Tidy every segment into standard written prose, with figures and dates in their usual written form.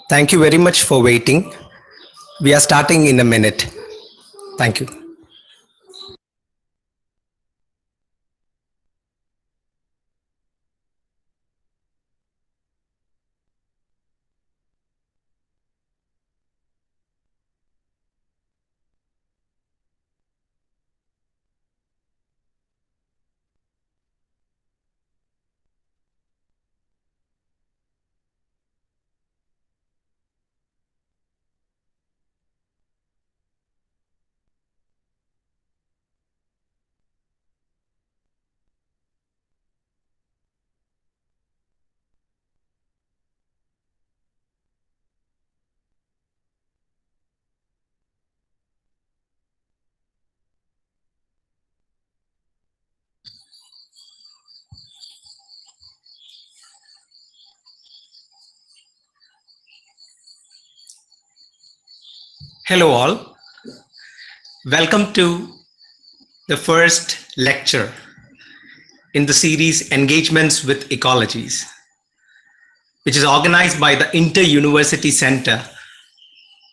Thank you very much for waiting. We are starting in a minute. Thank you. Hello all. Welcome to the first lecture in the series Engagements with Ecologies, which is organized by the Inter-University Center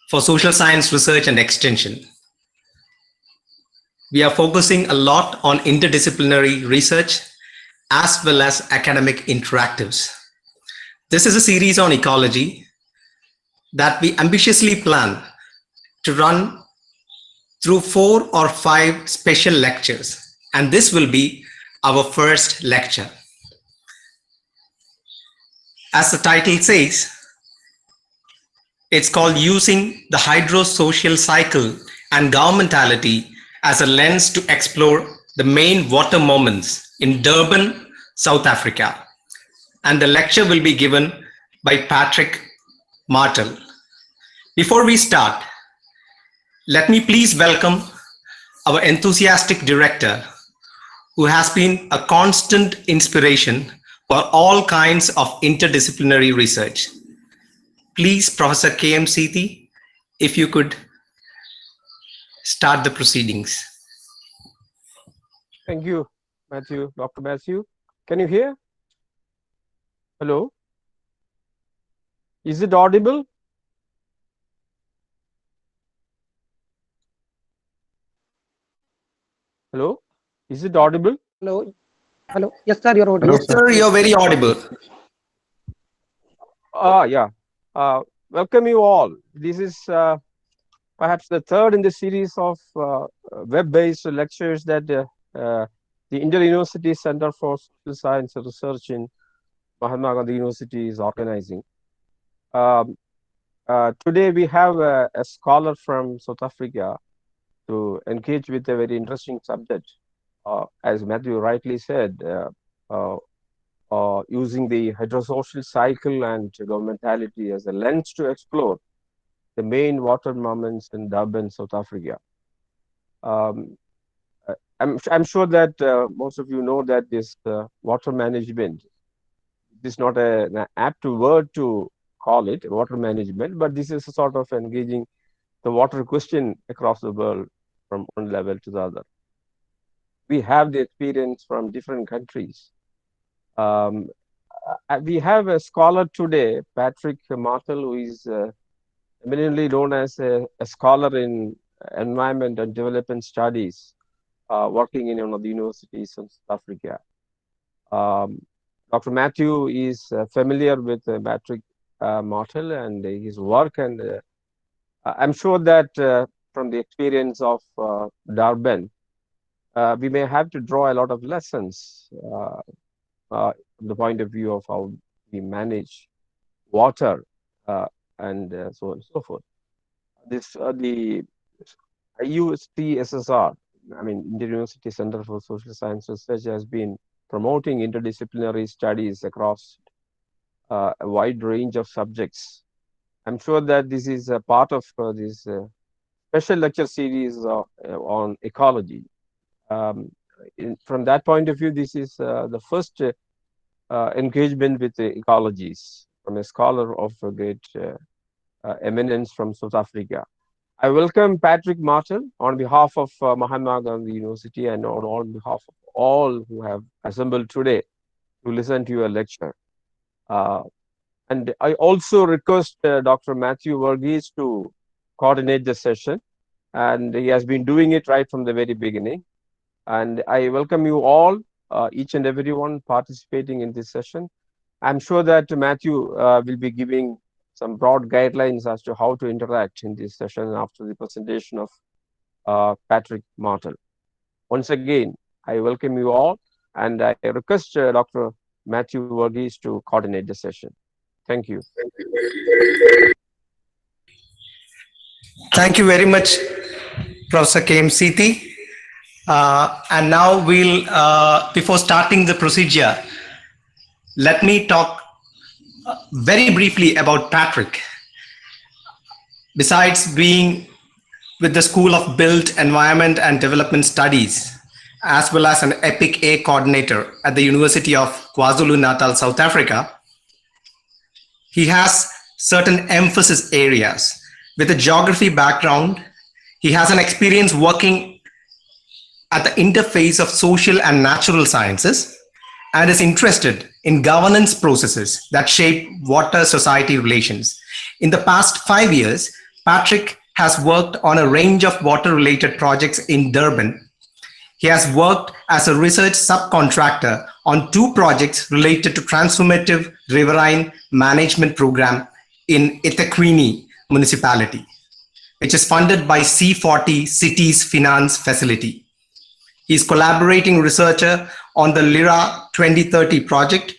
for Social Science Research and Extension. We are focusing a lot on interdisciplinary research as well as academic interactives. This is a series on ecology that we ambitiously plan to run through 4 or 5 special lectures, and this will be our first lecture. As the title says, it's called Using the Hydrosocial Cycle and Governmentality as a Lens to Explore the Main Water Moments in Durban, South Africa. And the lecture will be given by Patrick Martel. Before we start, let me please welcome our enthusiastic director, who has been a constant inspiration for all kinds of interdisciplinary research. Please, Professor K.M. Sethi, if you could start the proceedings. Thank you, Mathew, Dr. Mathew. Can you hear? Hello? Is it audible? Hello? Is it audible? Hello. Hello. Yes, sir, you're audible. Yes, sir, you're very audible. Yeah. Welcome you all. This is perhaps the third in the series of web-based lectures that the Inter-University Center for Social Science Research in Mahatma Gandhi University is organizing. Today we have a scholar from South Africa to engage with a very interesting subject. As Mathew rightly said, using the hydrosocial cycle and governmentality as a lens to explore the main water moments in Durban, South Africa. I'm sure that most of you know that this water management, this is not an apt word to call it water management, but this is a sort of engaging the water question across the world from one level to the other. We have the experience from different countries. We have a scholar today, Patrick Martel, who is eminently known as a scholar in environment and development studies, working in one of the universities in South Africa. Dr. Mathew is familiar with Patrick Martel and his work, and I'm sure that from the experience of Durban, we may have to draw a lot of lessons from the point of view of how we manage water and so on and so forth. This the IUCSSRE, I mean, Inter-University Center for Social Science Research, has been promoting interdisciplinary studies across a wide range of subjects. I'm sure that this is a part of this special lecture series on ecology. From that point of view, this is the first engagement with the ecologies from a scholar of a great eminence from South Africa. I welcome Patrick Martel on behalf of Mahatma Gandhi University and on behalf of all who have assembled today to listen to your lecture. And I also request Dr. Mathew Varghese to coordinate the session, and he has been doing it right from the very beginning. And I welcome you all, each and everyone participating in this session. I'm sure that Mathew will be giving some broad guidelines as to how to interact in this session after the presentation of Patrick Martel. Once again, I welcome you all, and I request Dr. Mathew Varghese to coordinate the session. Thank you. Thank you very much, Professor KM and now we'll, before starting the procedure, let me talk very briefly about Patrick. Besides being with the School of Built Environment and Development Studies, as well as an EPIC A coordinator at the University of KwaZulu-Natal, South Africa, he has certain emphasis areas. With a geography background, he has an experience working at the interface of social and natural sciences and is interested in governance processes that shape water-society relations. In the past 5 years, Patrick has worked on a range of water-related projects in Durban. He has worked as a research subcontractor on 2 projects related to transformative riverine management program in eThekwini municipality, which is funded by C40 Cities Finance Facility. He is collaborating researcher on the LIRA 2030 project,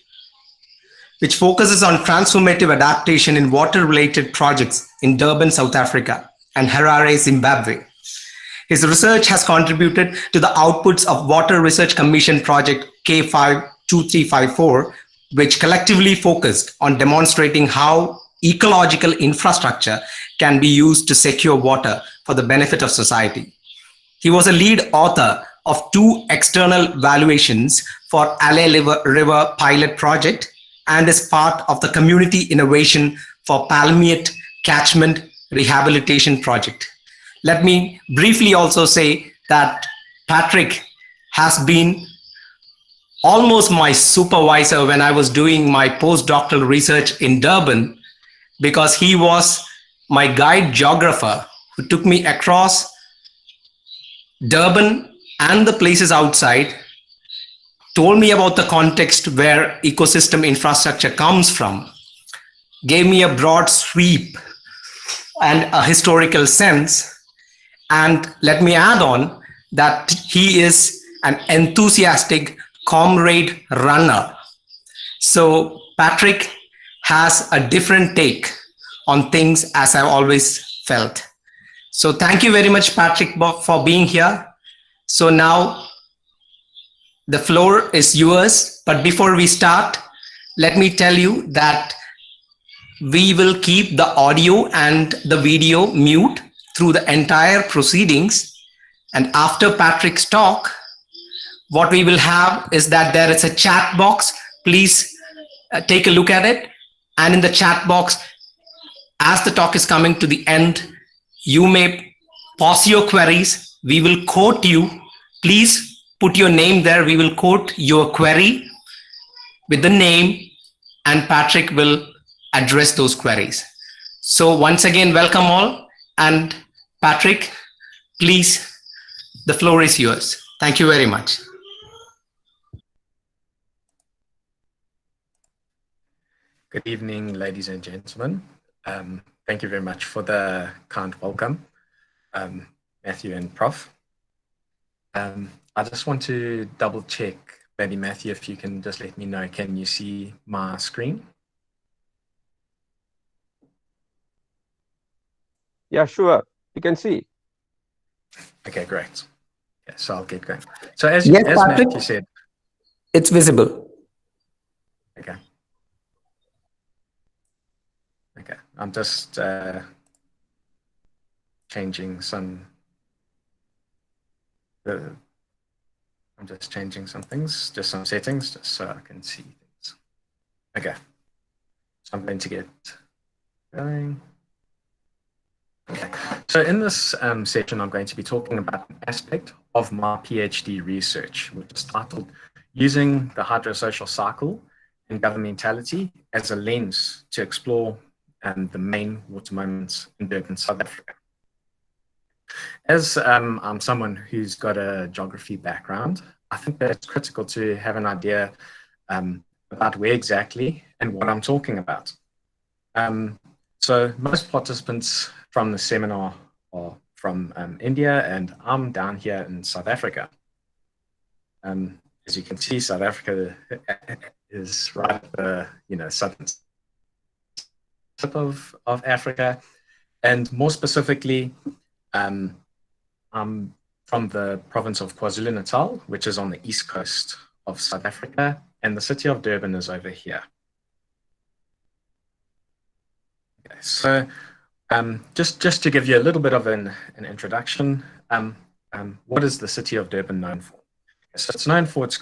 which focuses on transformative adaptation in water-related projects in Durban, South Africa, and Harare, Zimbabwe. His research has contributed to the outputs of Water Research Commission Project K52354, which collectively focused on demonstrating how ecological infrastructure can be used to secure water for the benefit of society. He was a lead author of 2 external valuations for Ale River Pilot Project and is part of the Community Innovation for Palmiate Catchment Rehabilitation Project. Let me briefly also say that Patrick has been almost my supervisor when I was doing my postdoctoral research in Durban, because he was my guide geographer who took me across Durban and the places outside, told me about the context where ecosystem infrastructure comes from, gave me a broad sweep and a historical sense. And let me add on that he is an enthusiastic comrade runner. So Patrick has a different take on things, as I've always felt. So thank you very much, Patrick, for being here. So now the floor is yours. But before we start, let me tell you that we will keep the audio and the video mute through the entire proceedings. And after Patrick's talk, what we will have is that there is a chat box. Please take a look at it. And in the chat box, as the talk is coming to the end, you may pause your queries. We will quote you. Please put your name there. We will quote your query with the name, and Patrick will address those queries. So once again, welcome all. And Patrick, please, the floor is yours. Thank you very much. Good evening, ladies and gentlemen. Thank you very much for the kind welcome, Mathew and Prof. I just want to double check, maybe Mathew, if you can just let me know, can you see my screen? Yeah, sure. You can see. Okay, great. Yeah, so I'll get going. So as Patrick, Mathew said, it's visible. Okay. Okay, I'm just changing some, I'm just changing some things, just some settings, just so I can see things. Okay, so I'm going to get going. Okay. So in this session, I'm going to be talking about an aspect of my PhD research, which is titled Using the Hydrosocial Cycle and Governmentality as a Lens to Explore the Main Water Moments in Durban, South Africa. As I'm someone who's got a geography background, I think that it's critical to have an idea about where exactly and what I'm talking about. So most participants from the seminar are from India, and I'm down here in South Africa. As you can see, South Africa is right at the southern tip of Africa, and more specifically, I'm from the province of KwaZulu-Natal, which is on the east coast of South Africa, and the city of Durban is over here. Okay, so just to give you a little bit of an introduction, what is the city of Durban known for? So it's known for its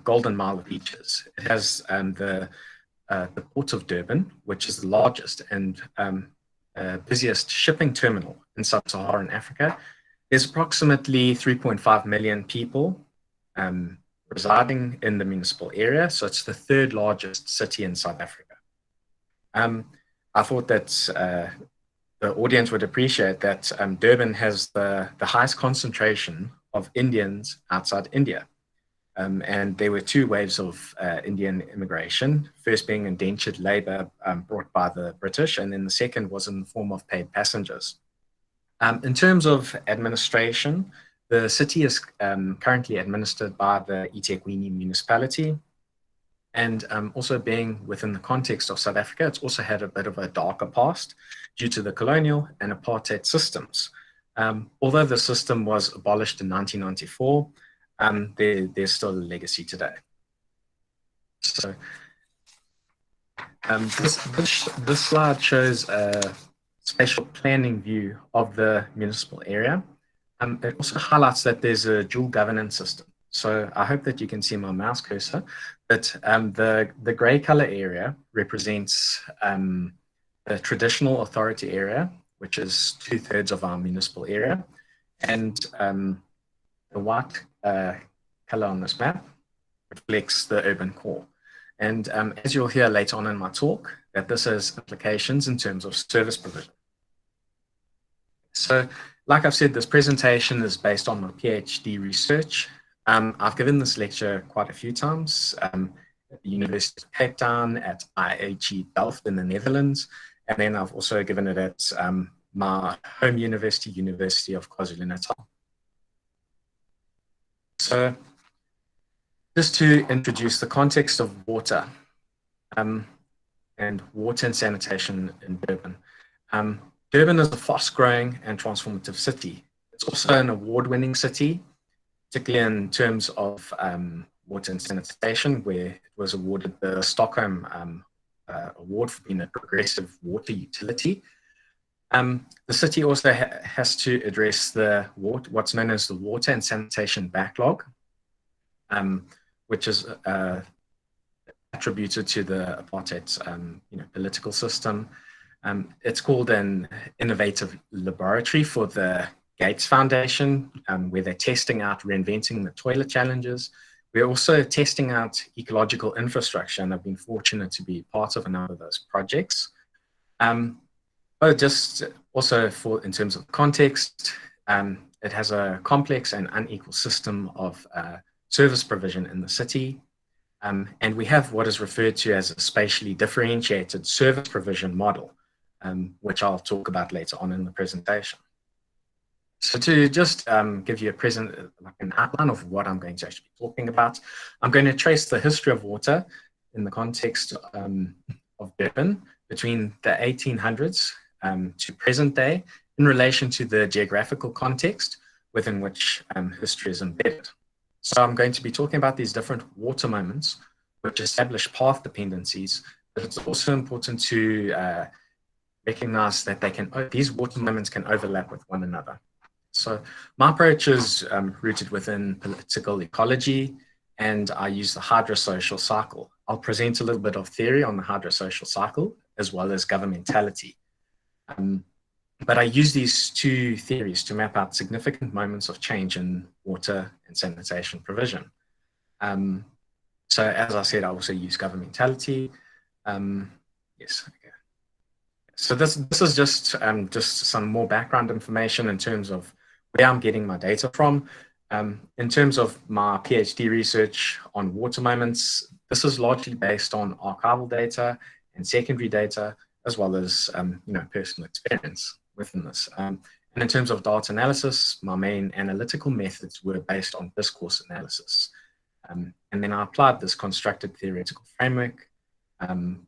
Golden Mile beaches. It has the port of Durban, which is the largest and busiest shipping terminal in sub-Saharan Africa. There's approximately 3.5 million people residing in the municipal area, so it's the third largest city in South Africa. I thought that the audience would appreciate that Durban has the highest concentration of Indians outside India. And there were two waves of Indian immigration, first being indentured labor brought by the British, and then the second was in the form of paid passengers. In terms of administration, the city is currently administered by the eThekwini municipality. And also being within the context of South Africa, it's also had a bit of a darker past due to the colonial and apartheid systems. Although the system was abolished in 1994, there's still a legacy today. So this slide shows a spatial planning view of the municipal area. It also highlights that there's a dual governance system. So I hope that you can see my mouse cursor, but the gray color area represents the traditional authority area, which is 2/3 of our municipal area. And the white color on this map reflects the urban core. And as you'll hear later on in my talk, that this has implications in terms of service provision. So, like I've said, this presentation is based on my PhD research. I've given this lecture quite a few times at the University of Cape Town, at IUCSSRE Delft in the Netherlands, and then I've also given it at my home university, University of KwaZulu-Natal. So, just to introduce the context of water and water and sanitation in Durban. Durban is a fast-growing and transformative city. It's also an award-winning city, particularly in terms of water and sanitation, where it was awarded the Stockholm Award for being a progressive water utility. The city also has to address what's known as the water and sanitation backlog, which is attributed to the apartheid political system. It's called an innovative laboratory for the Gates Foundation, where they're testing out reinventing the toilet challenges. We're also testing out ecological infrastructure, and I've been fortunate to be part of a number of those projects. But just also in terms of context, it has a complex and unequal system of service provision in the city. And we have what is referred to as a spatially differentiated service provision model, which I'll talk about later on in the presentation. So to just give you an outline of what I'm going to actually be talking about, I'm going to trace the history of water in the context of Durban between the 1800s to present day in relation to the geographical context within which history is embedded. So I'm going to be talking about these different water moments which establish path dependencies, but it's also important to recognize that these water moments can overlap with one another. So my approach is rooted within political ecology, and I use the hydrosocial cycle. I'll present a little bit of theory on the hydrosocial cycle as well as governmentality. But I use these two theories to map out significant moments of change in water and sanitation provision. So as I said, I also use governmentality. Yes, okay. So this is just some more background information in terms of where I'm getting my data from. In terms of my PhD research on water moments, this is largely based on archival data and secondary data, as well as personal experience within this. And in terms of data analysis, my main analytical methods were based on discourse analysis. And then I applied this constructed theoretical framework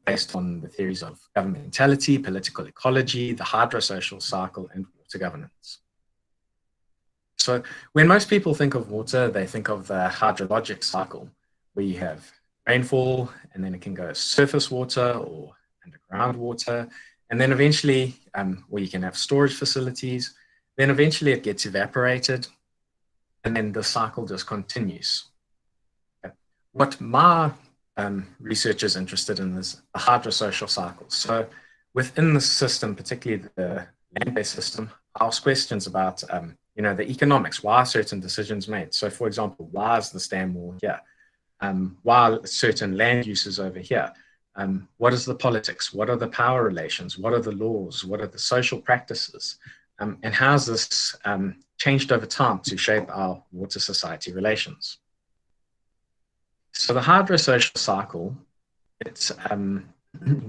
based on the theories of governmentality, political ecology, the hydrosocial cycle, and water governance. So when most people think of water, they think of the hydrologic cycle, where you have rainfall, and then it can go surface water or underground water, and then eventually where you can have storage facilities, then eventually it gets evaporated, and then the cycle just continues. What my research is interested in is the hydrosocial cycle. So within the system, particularly the land-based system, I ask questions about the economics, why are certain decisions made? So for example, why is the dam wall here? Why are certain land uses over here? What is the politics? What are the power relations? What are the laws? What are the social practices? And how has this changed over time to shape our water society relations? So the hydrosocial cycle, it's,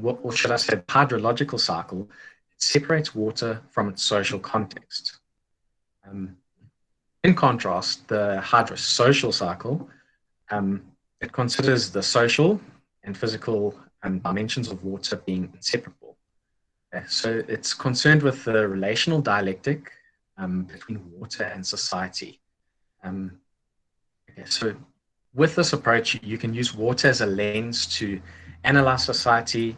or should I say hydrological cycle, it separates water from its social context. In contrast, the hydrosocial cycle, it considers the social and physical dimensions of water being inseparable. So it's concerned with the relational dialectic between water and society. So with this approach, you can use water as a lens to analyze society.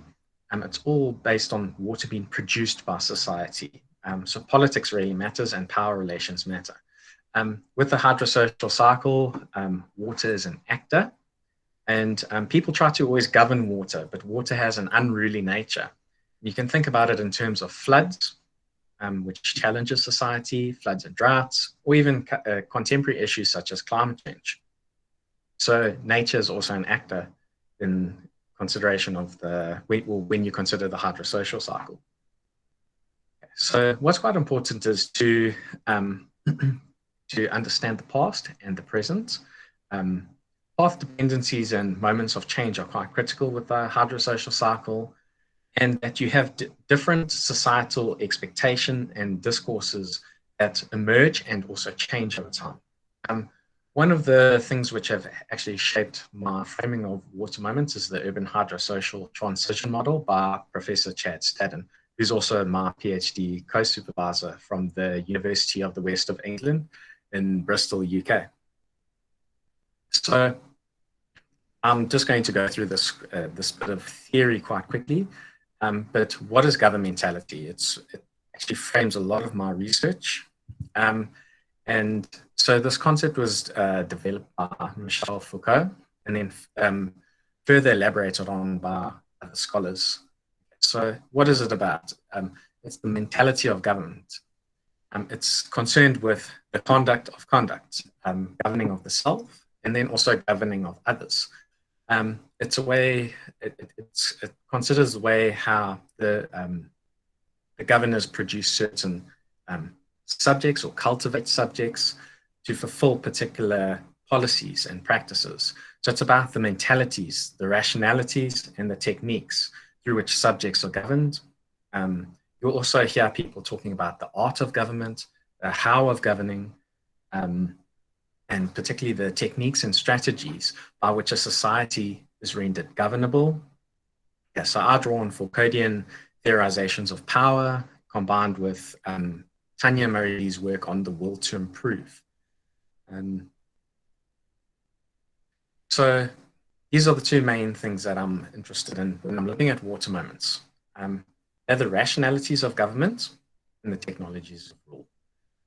It's all based on water being produced by society. So politics really matters and power relations matter. With the hydrosocial cycle, water is an actor, and people try to always govern water, but water has an unruly nature. You can think about it in terms of floods, which challenges society, floods and droughts, or even contemporary issues such as climate change. So nature is also an actor in consideration of when you consider the hydrosocial cycle. So what's quite important is to understand the past and the present. Path dependencies and moments of change are quite critical with the hydrosocial cycle, and that you have different societal expectation and discourses that emerge and also change over time. One of the things which have actually shaped my framing of water moments is the urban hydrosocial transition model by Professor Chad Stadden, who's also my PhD co-supervisor from the University of the West of England in Bristol, UK. So I'm just going to go through this bit of theory quite quickly. But what is governmentality? It actually frames a lot of my research. And so this concept was developed by Michel Foucault and then further elaborated on by other scholars. So what is it about? It's the mentality of government. It's concerned with the conduct of conduct, governing of the self, and then also governing of others. It's a way, it considers the way how the governors produce certain subjects or cultivate subjects to fulfill particular policies and practices. So it's about the mentalities, the rationalities, and the techniques through which subjects are governed. You'll also hear people talking about the art of government, the how of governing, and particularly the techniques and strategies by which a society is rendered governable. Yeah, so I draw on Foucauldian theorizations of power combined with Tanya Murray's work on the will to improve. So these are the two main things that I'm interested in when I'm looking at water moments. They're the rationalities of government and the technologies of rule.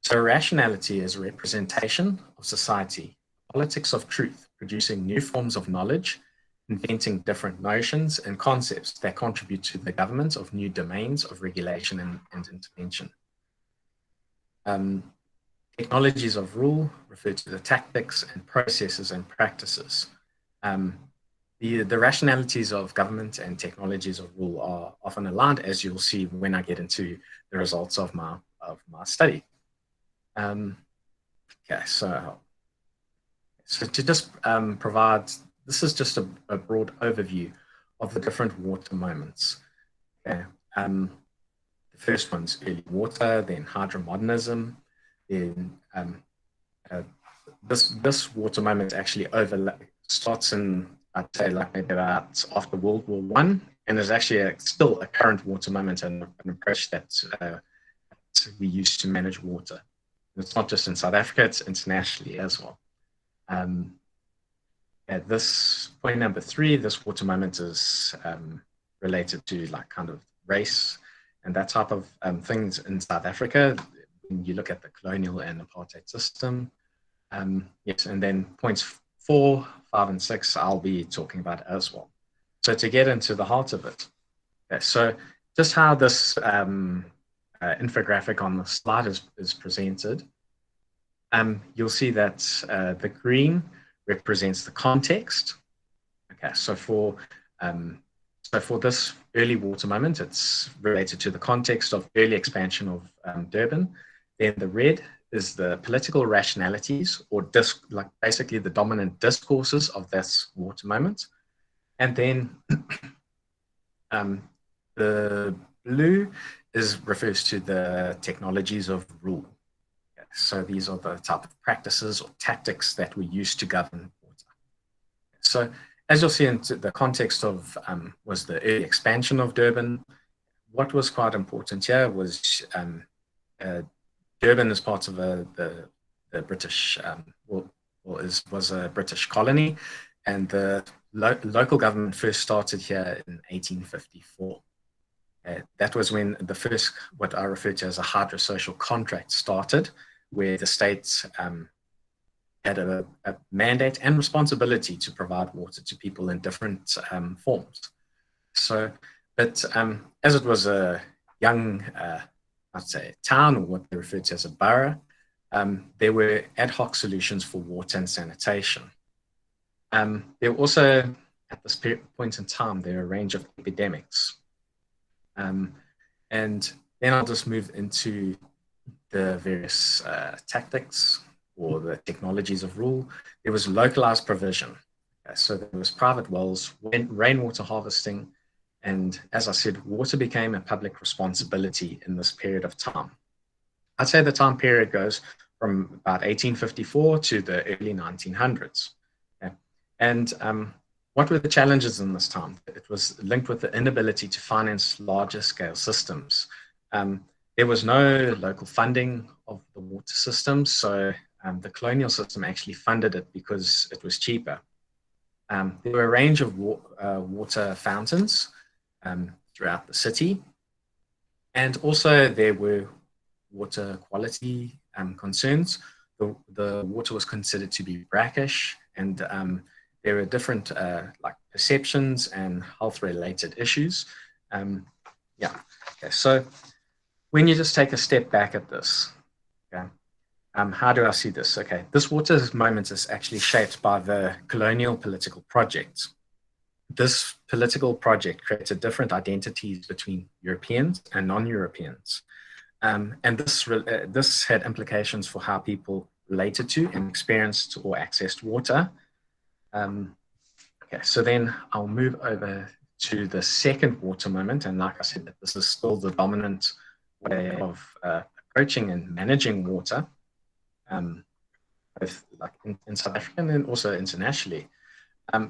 So rationality is a representation of society, politics of truth, producing new forms of knowledge, inventing different notions and concepts that contribute to the government of new domains of regulation and intervention. Technologies of rule refer to the tactics and processes and practices. The rationalities of government and technologies of rule are often aligned, as you'll see when I get into the results of my study. Okay, so to just provide, this is just a broad overview of the different water moments. Okay, the first one's early water, then hydromodernism, then this water moment actually starts in, I'd say, like maybe about after World War I, and is actually still a current water moment and an approach that we use to manage water. It's not just in South Africa, it's internationally as well. At this point number 3, this water moment is related to like kind of race and that type of things in South Africa. When you look at the colonial and apartheid system. Yes, and then points 4, 5, and 6, I'll be talking about as well. So to get into the heart of it, okay, so just how this infographic on the slide is presented, you'll see that the green represents the context. Okay, so for this early water moment, it's related to the context of early expansion of Durban. Then the red is the political rationalities, or like basically the dominant discourses of this water moment. And then the blue refers to the technologies of rule. Okay, so these are the type of practices or tactics that we use to govern water. So as you'll see in the context of was the early expansion of Durban, what was quite important here was Durban is part of the British, was a British colony, and the local government first started here in 1854. That was when the first, what I refer to as a hydrosocial contract started, where the state had a mandate and responsibility to provide water to people in different forms. So, but as it was a young, I'd say, town, or what they refer to as a borough, there were ad hoc solutions for water and sanitation. There were also, at this point in time, there were a range of epidemics. And then I'll just move into the various tactics or the technologies of rule. There was localized provision. So there was private wells, rainwater harvesting, and as I said, water became a public responsibility in this period of time. I'd say the time period goes from about 1854 to the early 1900s. Okay. And what were the challenges in this time? It was linked with the inability to finance larger scale systems. There was no local funding of the water system, so the colonial system actually funded it because it was cheaper. There were a range of water fountains throughout the city. And also there were water quality concerns. The water was considered to be brackish, and there were different like perceptions and health related issues. Yeah, okay. So when you just take a step back at this, okay, how do I see this? Okay, this water moment is actually shaped by the colonial political project. This political project created different identities between Europeans and non-Europeans. And this had implications for how people related to and experienced or accessed water. Okay, so then I'll move over to the second water moment. And like I said, this is still the dominant way of approaching and managing water, both like in South Africa and then also internationally.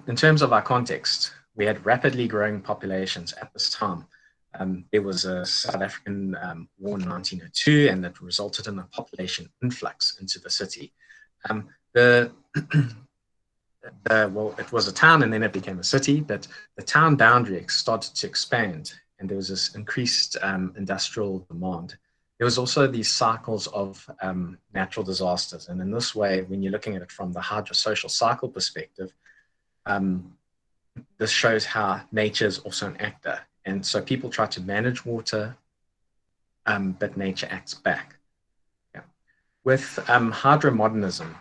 In terms of our context, we had rapidly growing populations at this time. There was a South African war in 1902, and that resulted in a population influx into the city. Well, it was a town and then it became a city, but the town boundary started to expand and there was this increased industrial demand, there was also these cycles of natural disasters. And in this way, when you're looking at it from the hydrosocial cycle perspective, this shows how nature is also an actor. And so people try to manage water, but nature acts back. Yeah. With hydromodernism,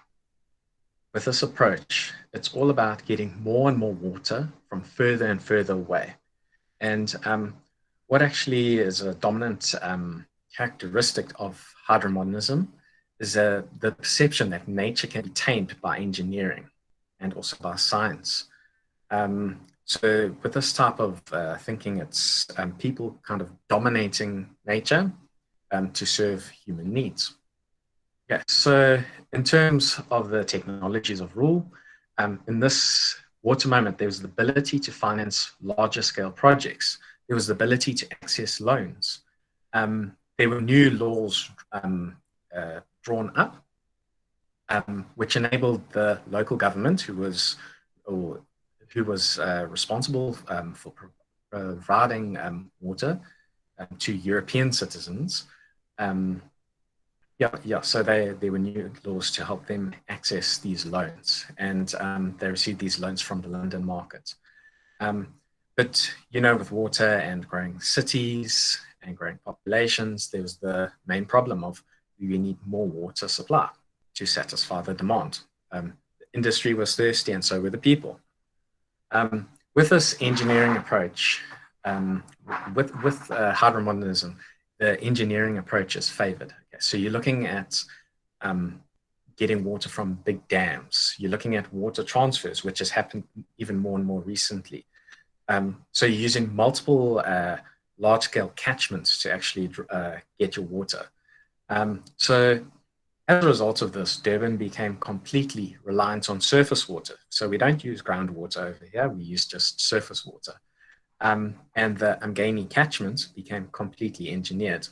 with this approach, it's all about getting more and more water from further and further away. And what actually is a dominant characteristic of hydromodernism is the perception that nature can be tamed by engineering and also by science. So with this type of thinking, it's people kind of dominating nature to serve human needs. Yeah, so in terms of the technologies of rule, in this water moment, there was the ability to finance larger scale projects. There was the ability to access loans. There were new laws drawn up, which enabled the local government, who was responsible for providing water to European citizens. So there were new laws to help them access these loans, and they received these loans from the London market. But, with water and growing cities and growing populations, there was the main problem of we need more water supply to satisfy the demand. The industry was thirsty, and so were the people. With this engineering approach, with hydromodernism, the engineering approach is favored. Okay, so you're looking at getting water from big dams. You're looking at water transfers, which has happened even more and more recently. So you're using multiple large-scale catchments to actually get your water. So as a result of this, Durban became completely reliant on surface water. So we don't use groundwater over here, we use just surface water. And the Umgeni catchments became completely engineered.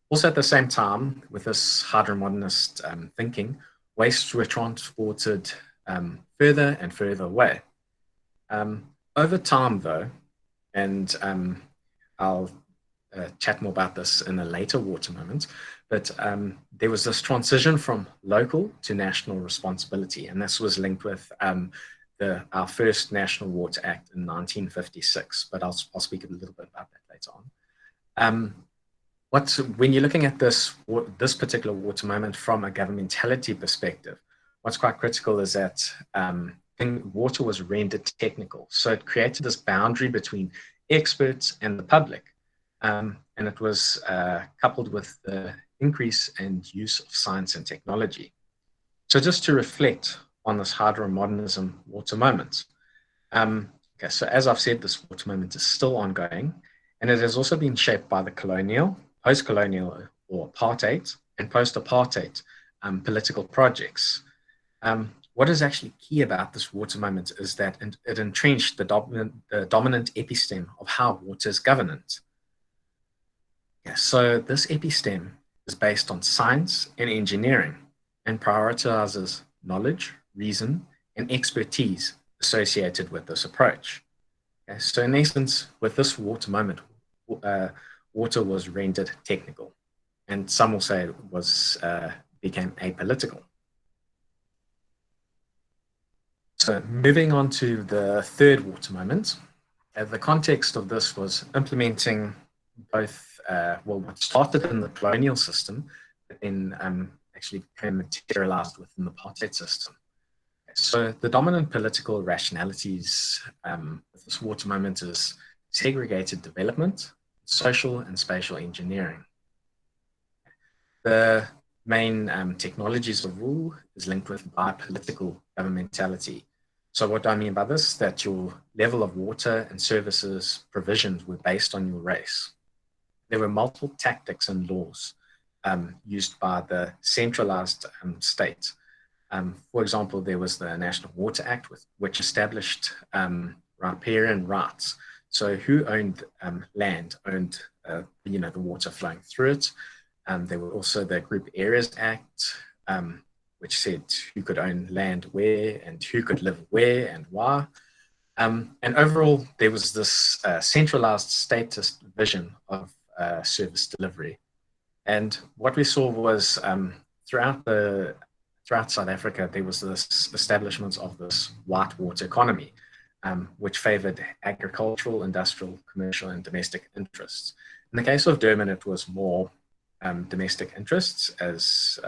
Also at the same time, with this hydromodernist thinking, wastes were transported further and further away. Over time though, and I'll chat more about this in a later water moment, but there was this transition from local to national responsibility, and this was linked with our first National Water Act in 1956, but I'll speak a little bit about that later on. When you're looking at this particular water moment from a governmentality perspective, what's quite critical is that water was rendered technical. So it created this boundary between experts and the public. And it was coupled with the increase and use of science and technology. So just to reflect on this hydromodernism water moment. Okay, so as I've said, this water moment is still ongoing, and it has also been shaped by the colonial, post-colonial or apartheid, and post-apartheid political projects. What is actually key about this water moment is that it entrenched the dominant episteme of how water is governed. Yeah, so this episteme is based on science and engineering and prioritizes knowledge, reason, and expertise associated with this approach. Okay, so in essence, with this water moment, water was rendered technical, and some will say it became apolitical. So moving on to the third water moment, the context of this was implementing both, what started in the colonial system, but then actually became materialized within the apartheid system. So the dominant political rationalities of this water moment is segregated development, social and spatial engineering. The main technologies of rule is linked with biopolitical governmentality. So what do I mean by this? That your level of water and services provisions were based on your race. There were multiple tactics and laws used by the centralized state. For example, there was the National Water Act, which established riparian rights. So who owned land owned the water flowing through it. There were also the Group Areas Act, which said who could own land where and who could live where and why. And overall, there was this centralized statist vision of service delivery. And what we saw was throughout South Africa, there was this establishment of this white water economy, which favored agricultural, industrial, commercial, and domestic interests. In the case of Durban, it was more domestic interests as,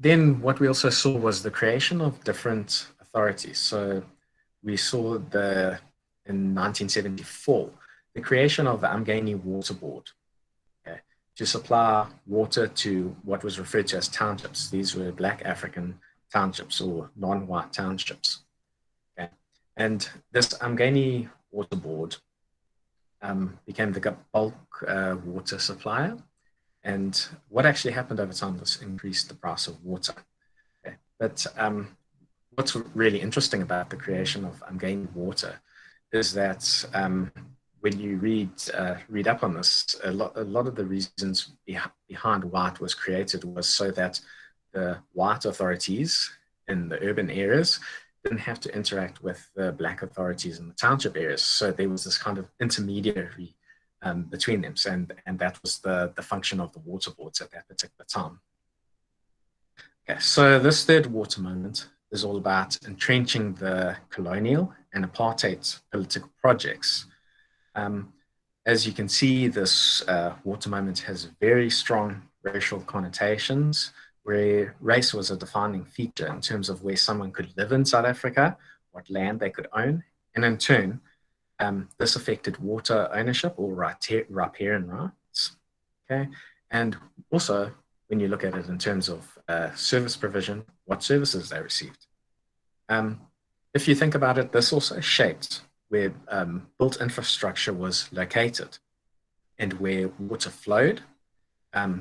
then what we also saw was the creation of different authorities. So we saw in 1974, the creation of the Umgeni Water Board, to supply water to what was referred to as townships. These were Black African townships or non-white townships. Okay. And this Umgeni Water Board became the bulk water supplier. And what actually happened over time was increased the price of water. Okay. But what's really interesting about the creation of Umgeni Water is that when you read up on this, a lot of the reasons behind why it was created was so that the white authorities in the urban areas didn't have to interact with the Black authorities in the township areas. So there was this kind of intermediary between them, and that was the function of the water boards at that particular time. Okay, so this third water moment is all about entrenching the colonial and apartheid political projects. As you can see, this water moment has very strong racial connotations, where race was a defining feature in terms of where someone could live in South Africa, what land they could own, and in turn, this affected water ownership or riparian rights. Okay, and also when you look at it in terms of service provision, what services they received. If you think about it, this also shaped where built infrastructure was located and where water flowed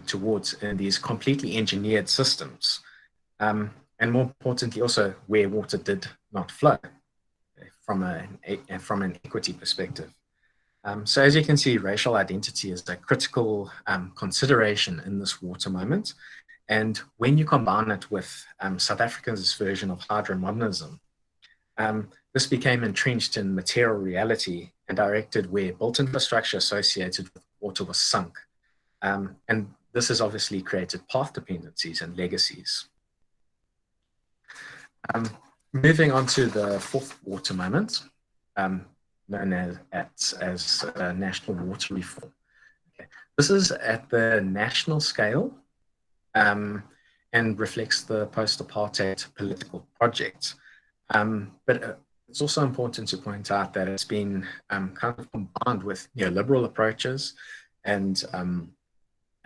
towards these completely engineered systems. And more importantly, also where water did not flow from an equity perspective. So as you can see, racial identity is a critical consideration in this water moment. And when you combine it with South Africa's version of hydromodernism, this became entrenched in material reality and directed where built infrastructure associated with water was sunk. And this has obviously created path dependencies and legacies. Moving on to the fourth water moment, known as national water reform. Okay. This is at the national scale and reflects the post-apartheid political project. But it's also important to point out that it's been kind of combined with neoliberal approaches and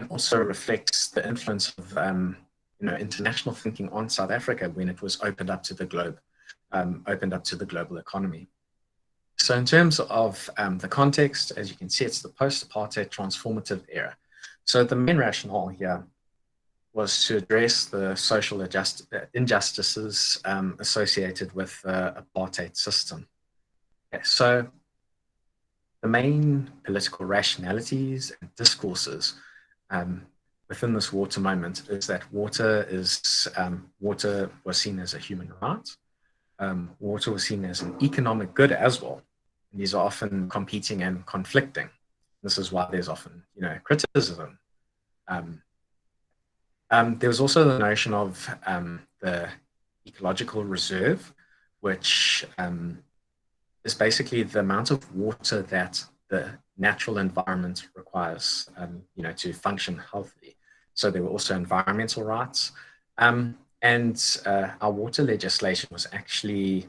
also reflects the influence of international thinking on South Africa when it was opened up to the globe, opened up to the global economy. So in terms of the context, as you can see, it's the post-apartheid transformative era. So the main rationale here was to address the social injustices associated with the apartheid system. Okay, so the main political rationalities and discourses within this water moment is that water was seen as a human right. Water was seen as an economic good as well. And these are often competing and conflicting. This is why there's often, criticism. There was also the notion of the ecological reserve, which is basically the amount of water that the natural environment requires, to function healthily. So there were also environmental rights. And our water legislation was actually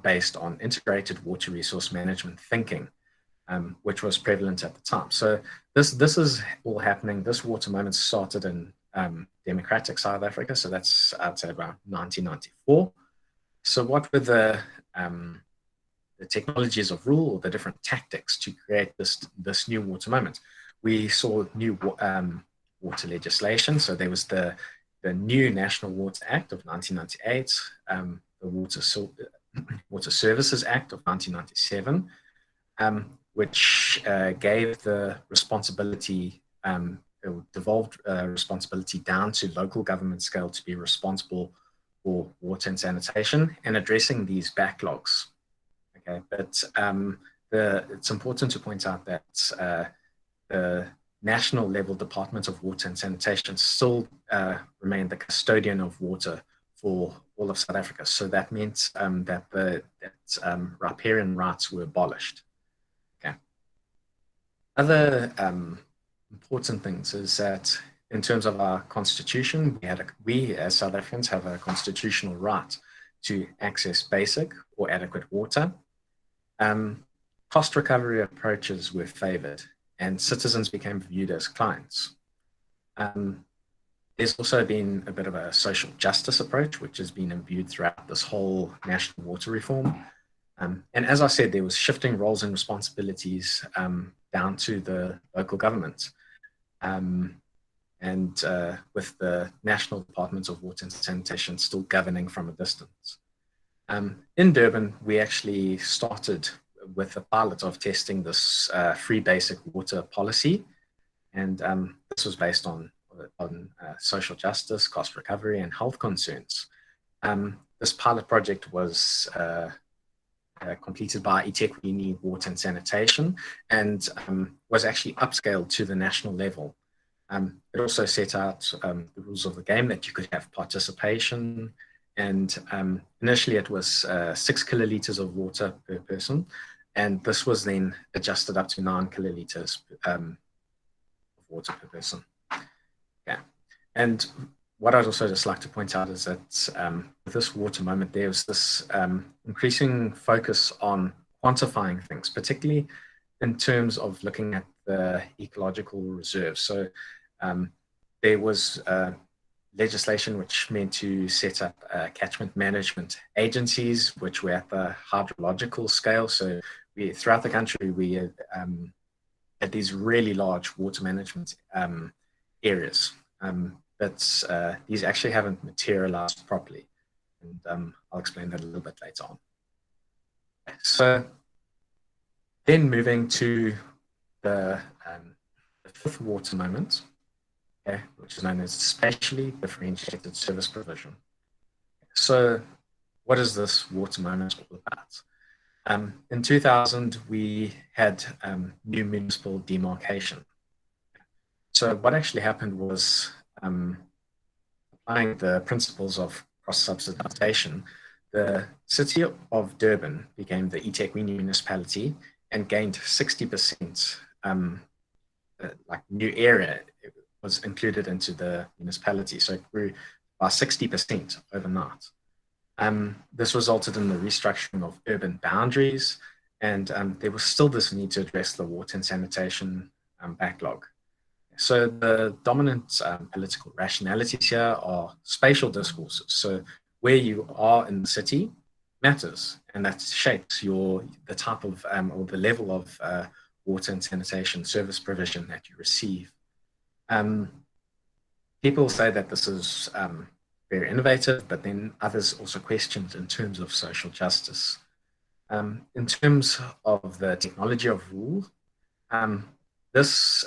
based on integrated water resource management thinking, which was prevalent at the time. So this is all happening. This water moment started in democratic South Africa. So that's, I'd say, about 1994. So what were the technologies of rule or the different tactics to create this new water moment? We saw new water legislation. So there was the new National Water Act of 1998, the Water Services Act of 1997, which gave the responsibility, devolved responsibility down to local government scale to be responsible for water and sanitation and addressing these backlogs. Okay, but it's important to point out that the national level Department of Water and Sanitation still remained the custodian of water for all of South Africa. So that meant that riparian rights were abolished. Okay. Other important things is that in terms of our constitution, we as South Africans have a constitutional right to access basic or adequate water. Cost recovery approaches were favored and citizens became viewed as clients. There's also been a bit of a social justice approach, which has been imbued throughout this whole national water reform. And as I said, there was shifting roles and responsibilities down to the local government. With the National Department of Water and Sanitation still governing from a distance. In Durban, we actually started with a pilot of testing this free basic water policy. And this was based on social justice, cost recovery, and health concerns. This pilot project was completed by eThekwini Water and Sanitation and was actually upscaled to the national level. It also set out the rules of the game, that you could have participation, and initially it was 6 kiloliters of water per person, and this was then adjusted up to 9 kiloliters of water per person. Yeah, and what I'd also just like to point out is that with this water moment, there was this increasing focus on quantifying things, particularly in terms of looking at the ecological reserves. So there was legislation which meant to set up catchment management agencies, which were at the hydrological scale. So throughout the country, we had these really large water management areas. But these actually haven't materialized properly. And I'll explain that a little bit later on. So then moving to the fifth water moment, okay, which is known as spatially differentiated service provision. So what is this water moment all about? In 2000, we had new municipal demarcation. So what actually happened was applying the principles of cross-subsidization, the city of Durban became the eThekwini municipality and gained 60%, like new area was included into the municipality. So it grew by 60% overnight. This resulted in the restructuring of urban boundaries, and there was still this need to address the water and sanitation backlog. So the dominant political rationalities here are spatial discourses. So where you are in the city matters, and that shapes the type of or the level of water and sanitation service provision that you receive. People say that this is very innovative, but then others also questioned in terms of social justice. In terms of the technology of rule, this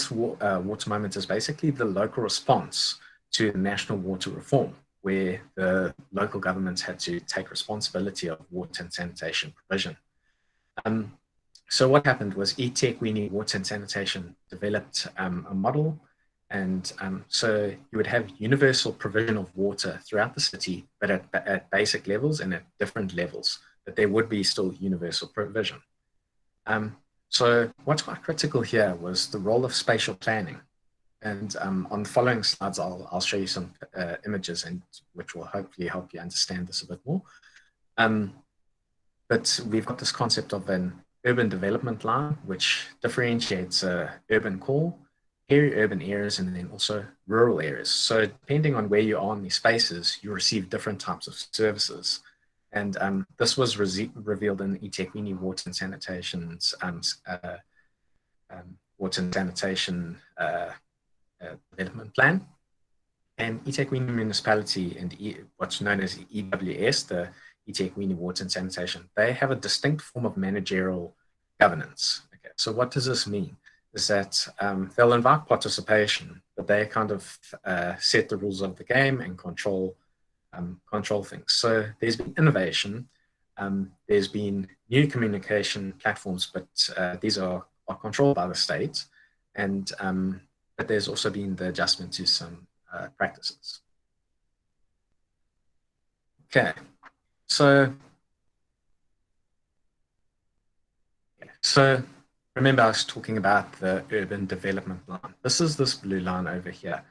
water moment is basically the local response to the national water reform, where the local governments had to take responsibility of water and sanitation provision. So what happened was eThekwini Water and Sanitation developed a model, and so you would have universal provision of water throughout the city, but at basic levels and at different levels, but there would be still universal provision. So what's quite critical here was the role of spatial planning. And on the following slides, I'll show you some images and which will hopefully help you understand this a bit more. But we've got this concept of an urban development line, which differentiates urban core, peri-urban areas, and then also rural areas. So depending on where you are in these spaces, you receive different types of services. And this was revealed in eThekwini Water and Sanitation's Water and Sanitation Development Plan. And eThekwini Municipality and what's known as EWS, the eThekwini Water and Sanitation, they have a distinct form of managerial governance. Okay, so what does this mean? Is that they'll invite participation, but they kind of set the rules of the game and control control things. So there's been innovation, there's been new communication platforms, but these are controlled by the state, and but there's also been the adjustment to some practices. Okay, so remember I was talking about the urban development line. This is this blue line over here,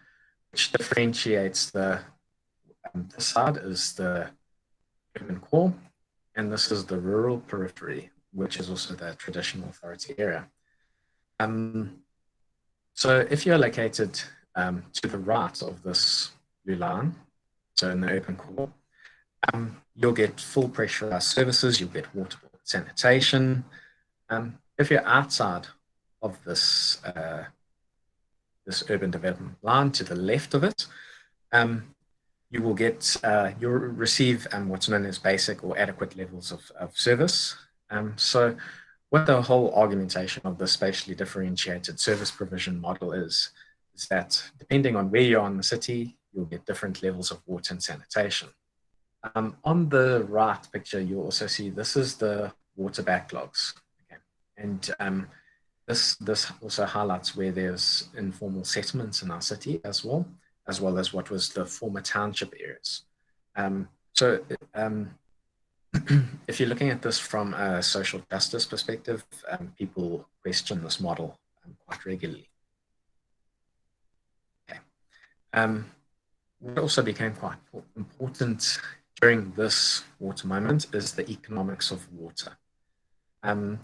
which differentiates this side is the urban core, and this is the rural periphery, which is also the traditional authority area. So if you're located to the right of this blue line, so in the urban core, you'll get full pressurized services, you'll get waterborne sanitation. If you're outside of this, this urban development line to the left of it, you will get, you'll receive what's known as basic or adequate levels of service. So what the whole argumentation of the spatially differentiated service provision model is that depending on where you are in the city, you'll get different levels of water and sanitation. On the right picture, you'll also see this is the water backlogs. Okay. And this also highlights where there's informal settlements in our city as well as what was the former township areas. If you're looking at this from a social justice perspective, people question this model quite regularly. Okay. What also became quite important during this water moment is the economics of water.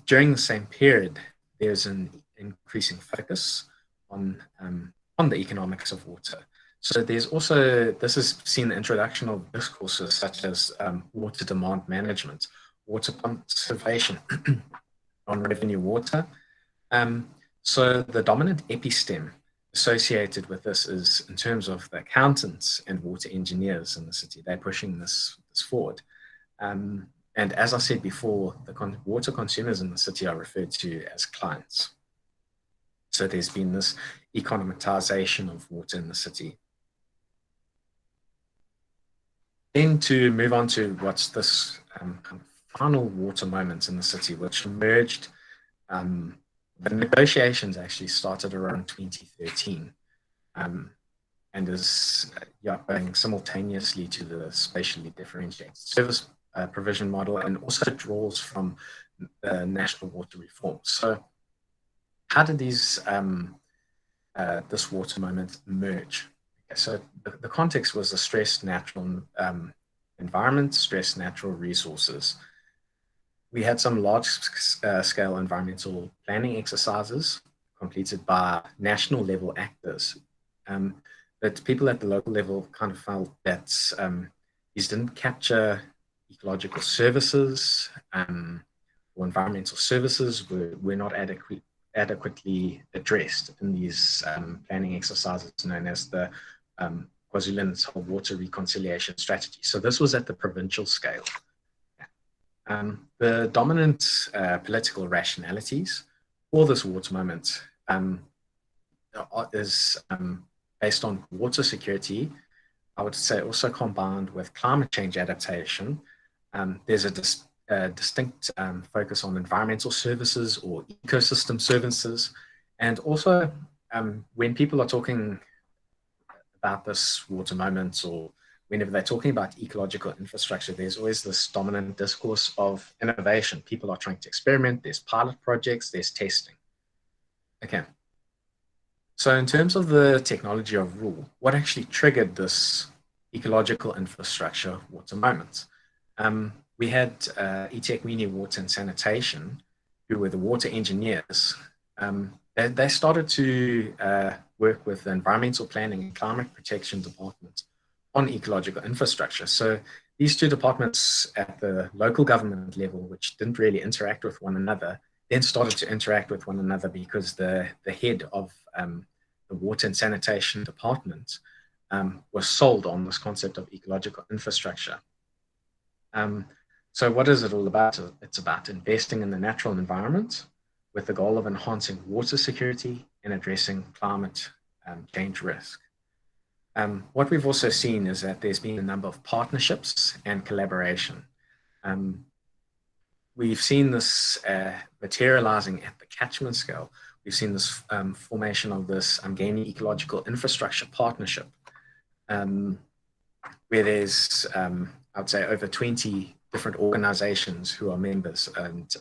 During the same period, there's an increasing focus on the economics of water. So there's also, this has seen the introduction of discourses such as water demand management, water conservation, on revenue water. So the dominant epistem associated with this is in terms of the accountants and water engineers in the city. They're pushing this forward. And as I said before, the water consumers in the city are referred to as clients. So there's been this economization of water in the city. Then to move on to what's this final water moment in the city, which emerged, the negotiations actually started around 2013 and is going simultaneously to the spatially differentiated service provision model, and also draws from the national water reform. So how did these this water moment emerge? Okay, so the context was a stressed natural environment, stressed natural resources. We had some large-scale environmental planning exercises completed by national level actors, but people at the local level kind of felt that these didn't capture ecological services or environmental services were not adequately addressed in these planning exercises known as the KwaZulu-Natal Water Reconciliation Strategy. So this was at the provincial scale. The dominant political rationalities for this water moment is based on water security, I would say also combined with climate change adaptation. There's a distinct focus on environmental services or ecosystem services. And also when people are talking about this water moment, or whenever they're talking about ecological infrastructure, there's always this dominant discourse of innovation. People are trying to experiment, there's pilot projects, there's testing. Okay. So in terms of the technology of rule, what actually triggered this ecological infrastructure water moment? We had eTechweenie Water and Sanitation, who were the water engineers. They started to work with the Environmental Planning and Climate Protection Department on ecological infrastructure. So these two departments at the local government level, which didn't really interact with one another, then started to interact with one another because the head of the Water and Sanitation Department was sold on this concept of ecological infrastructure. So what is it all about? It's about investing in the natural environment with the goal of enhancing water security and addressing climate change risk. What we've also seen is that there's been a number of partnerships and collaboration. We've seen this materializing at the catchment scale. We've seen this formation of this Amgeni Ecological Infrastructure Partnership, where there's, I would say, over 20 different organizations who are members. And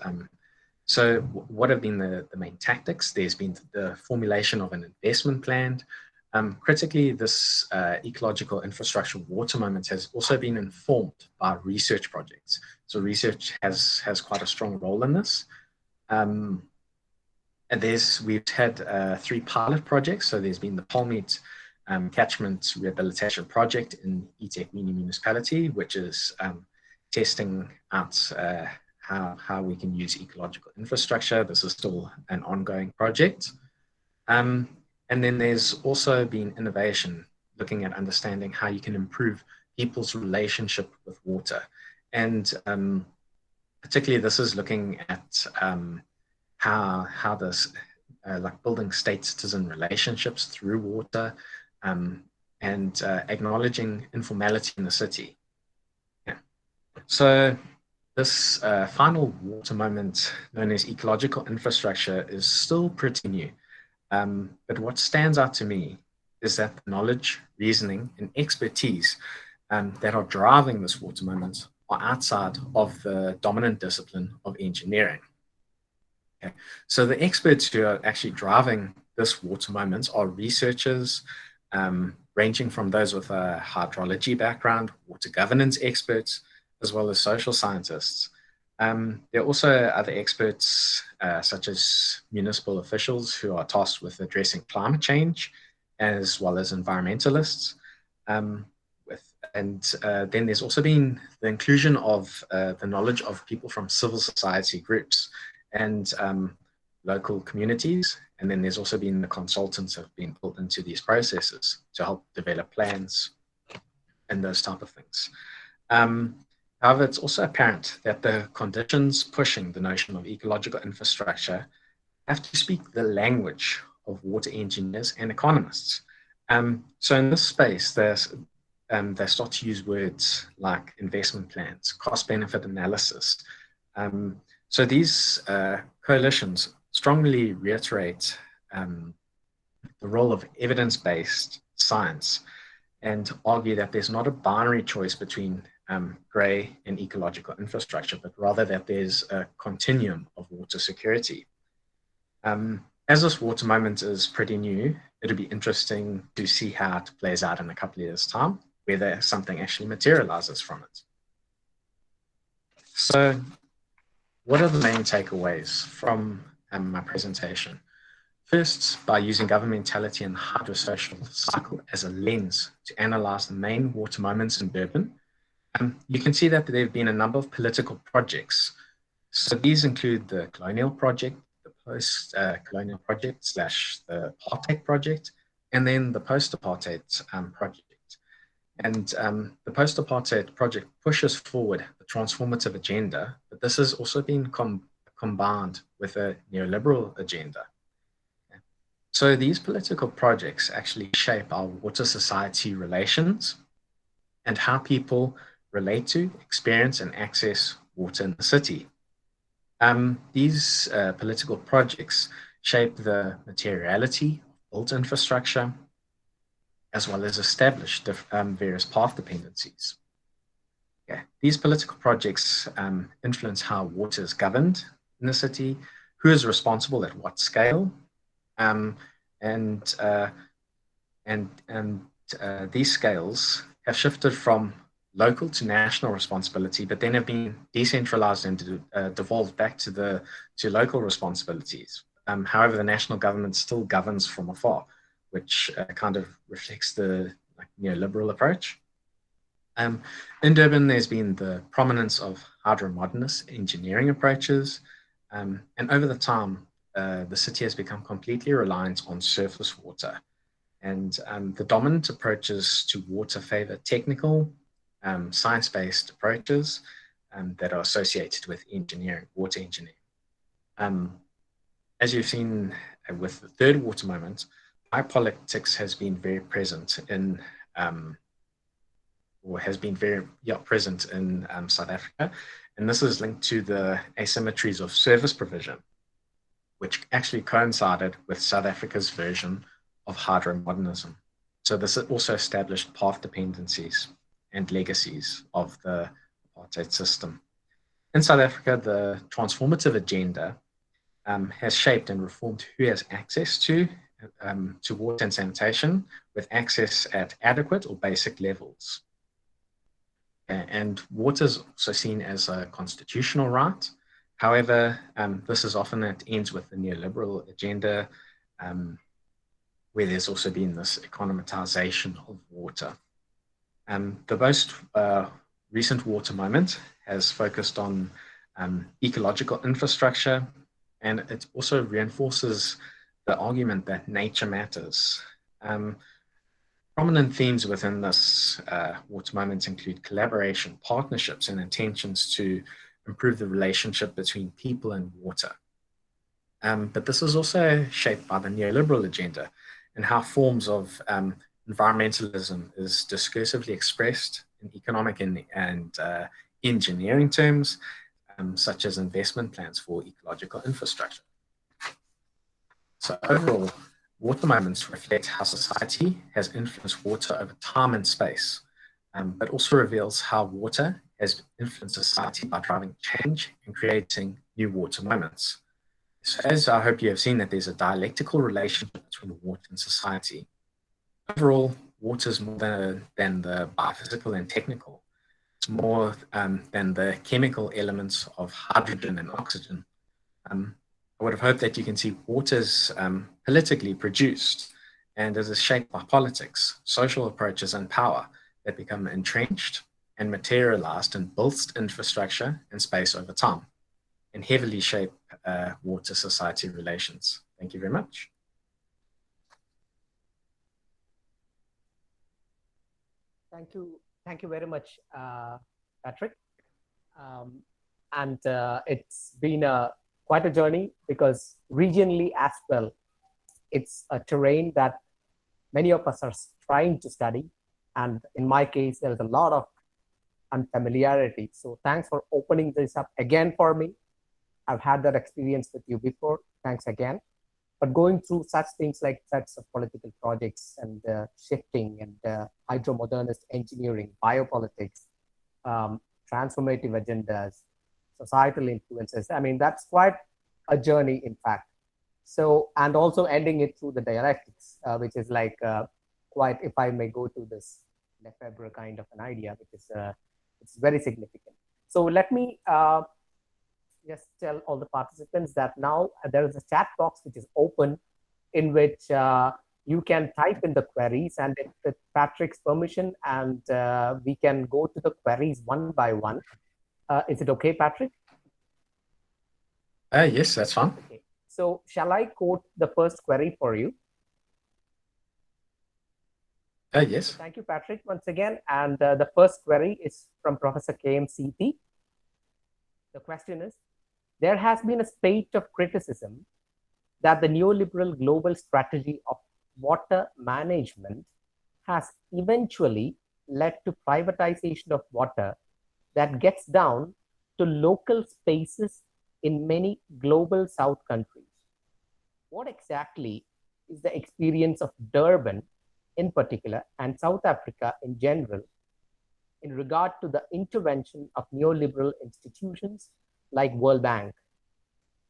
so what have been the main tactics? There's been the formulation of an investment plan. Critically, this ecological infrastructure water moment has also been informed by research projects. So research has quite a strong role in this. And we've had 3 pilot projects. So there's been the Palmeet Catchment Rehabilitation Project in eThekwini Municipality, which is testing out how we can use ecological infrastructure. This is still an ongoing project. And then there's also been innovation, looking at understanding how you can improve people's relationship with water. And particularly this is looking at how this, like building state-citizen relationships through water, and acknowledging informality in the city. Yeah. So this final water moment, known as ecological infrastructure, is still pretty new. But what stands out to me is that the knowledge, reasoning, and expertise that are driving this water moment are outside of the dominant discipline of engineering. Okay. So the experts who are actually driving this water moment are researchers, ranging from those with a hydrology background, water governance experts, as well as social scientists. There are also other experts, such as municipal officials who are tasked with addressing climate change, as well as environmentalists. Then there's also been the inclusion of the knowledge of people from civil society groups and local communities. And then there's also been the consultants have been pulled into these processes to help develop plans and those type of things. However, it's also apparent that the conditions pushing the notion of ecological infrastructure have to speak the language of water engineers and economists. So in this space, they start to use words like investment plans, cost-benefit analysis. So these coalitions strongly reiterate the role of evidence-based science and argue that there's not a binary choice between grey and ecological infrastructure, but rather that there's a continuum of water security. As this water moment is pretty new, it'll be interesting to see how it plays out in a couple of years' time, whether something actually materializes from it. So what are the main takeaways from my presentation? First, by using governmentality and the hydrosocial cycle as a lens to analyze the main water moments in Durban, you can see that there have been a number of political projects. So these include the colonial project, the post-colonial project / the apartheid project, and then the post-apartheid project. And the post-apartheid project pushes forward the transformative agenda, but this has also been combined with a neoliberal agenda. So these political projects actually shape our water society relations and how people relate to, experience, and access water in the city. These political projects shape the materiality of built infrastructure, as well as establish various path dependencies. Okay. These political projects influence how water is governed in the city, who is responsible at what scale, and these scales have shifted from local to national responsibility, but then have been decentralized and devolved back to local responsibilities. However, the national government still governs from afar, which kind of reflects the neoliberal approach. In Durban, there's been the prominence of hydro-modernist engineering approaches, and over the time, the city has become completely reliant on surface water. And the dominant approaches to water favor technical, science-based approaches that are associated with engineering, water engineering. As you've seen with the third water moment, biopolitics has been very present in or has been very present in South Africa. And this is linked to the asymmetries of service provision, which actually coincided with South Africa's version of hydromodernism. So this also established path dependencies and legacies of the apartheid system. In South Africa, the transformative agenda has shaped and reformed who has access to water and sanitation, with access at adequate or basic levels. And water is also seen as a constitutional right. However, this is often at ends with the neoliberal agenda, where there's also been this economization of water. The most recent water moment has focused on ecological infrastructure, and it also reinforces the argument that nature matters. Prominent themes within this water moment include collaboration, partnerships, and intentions to improve the relationship between people and water. But this is also shaped by the neoliberal agenda and how forms of environmentalism is discursively expressed in economic and engineering terms, such as investment plans for ecological infrastructure. So overall, water moments reflect how society has influenced water over time and space, but also reveals how water has influenced society by driving change and creating new water moments. So as I hope you have seen, that there's a dialectical relationship between water and society. Overall, water is more than the biophysical and technical. It's more than the chemical elements of hydrogen and oxygen. I would have hoped that you can see water is politically produced, and it is shaped by politics, social approaches, and power that become entrenched and materialized in built infrastructure and space over time, and heavily shape water-society relations. Thank you very much. Thank you very much, Patrick. It's been quite a journey, because regionally as well, it's a terrain that many of us are trying to study. And in my case, there's a lot of unfamiliarity. So thanks for opening this up again for me. I've had that experience with you before. Thanks again. But going through such things like sets of political projects and shifting and hydro-modernist engineering, biopolitics, transformative agendas, societal influences. I mean, that's quite a journey, in fact. So, and also ending it through the dialectics, which is like quite, if I may go to this Lefebvre kind of an idea, which is it's very significant. So let me just tell all the participants that now there is a chat box which is open, in which you can type in the queries, and with Patrick's permission, and we can go to the queries one by one. Is it okay, Patrick? Yes, that's fine. Okay. So shall I quote the first query for you? Yes. Thank you, Patrick, once again. And the first query is from Professor KMCT. The question is, there has been a spate of criticism that the neoliberal global strategy of water management has eventually led to privatization of water that gets down to local spaces in many global South countries. What exactly is the experience of Durban in particular, and South Africa in general, in regard to the intervention of neoliberal institutions like World Bank?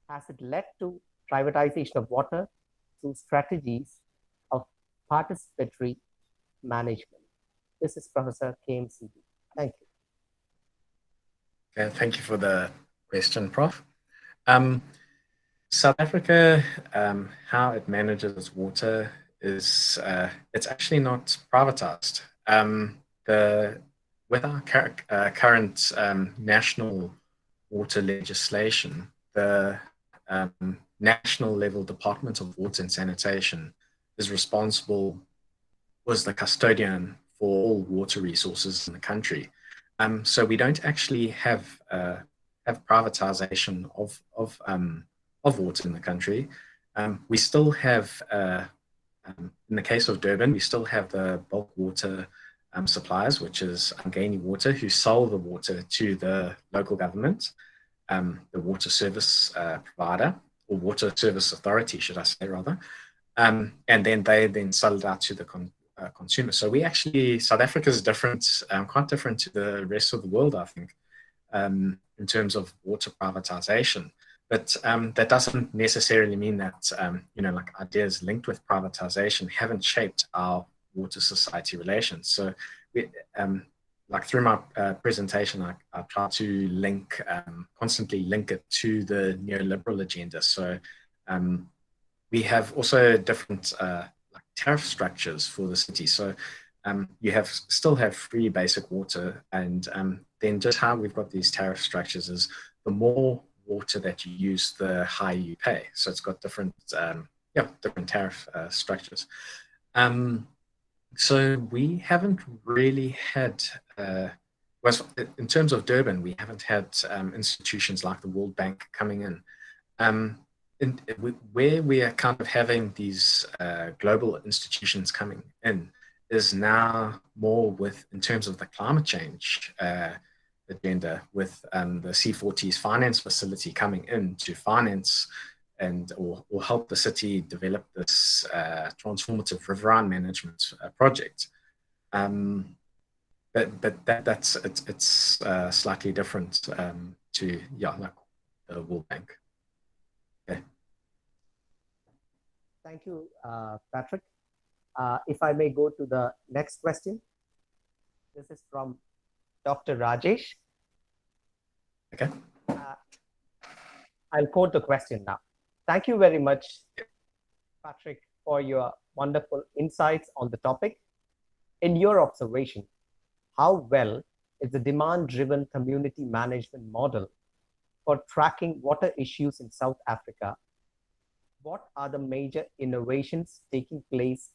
Has it led to privatization of water through strategies of participatory management? This is Professor KMCB. Thank you. Okay, thank you for the question, Prof. South Africa, how it manages its water is it's actually not privatized. With our current national water legislation, the national level Department of Water and Sanitation is responsible, was the custodian for all water resources in the country. So we don't actually have privatization of water in the country. We still have In the case of Durban, we still have the bulk water suppliers, which is Angani Water, who sell the water to the local government, the water service provider, or water service authority, should I say rather. And then they then sell it out to the consumer. So we actually, South Africa is different, quite different to the rest of the world, I think, in terms of water privatization. But that doesn't necessarily mean that, like ideas linked with privatization haven't shaped our water society relations. So we, like through my presentation, I try to link, constantly link it to the neoliberal agenda. So we have also different like tariff structures for the city. So you still have free basic water, and then just how we've got these tariff structures is the more water that you use, the higher you pay. So it's got different, different tariff structures. So we haven't really had, in terms of Durban, we haven't had institutions like the World Bank coming in. Where we are kind of having these global institutions coming in is now more in terms of the climate change agenda, with the C40's finance facility coming in to finance or help the city develop this transformative riverine management project. But it's slightly different to like the World Bank. Okay. Thank you, Patrick. If I may go to the next question. This is from Dr. Rajesh. Okay. I'll quote the question now. Thank you very much, Patrick, for your wonderful insights on the topic. In your observation, how well is the demand-driven community management model for tracking water issues in South Africa? What are the major innovations taking place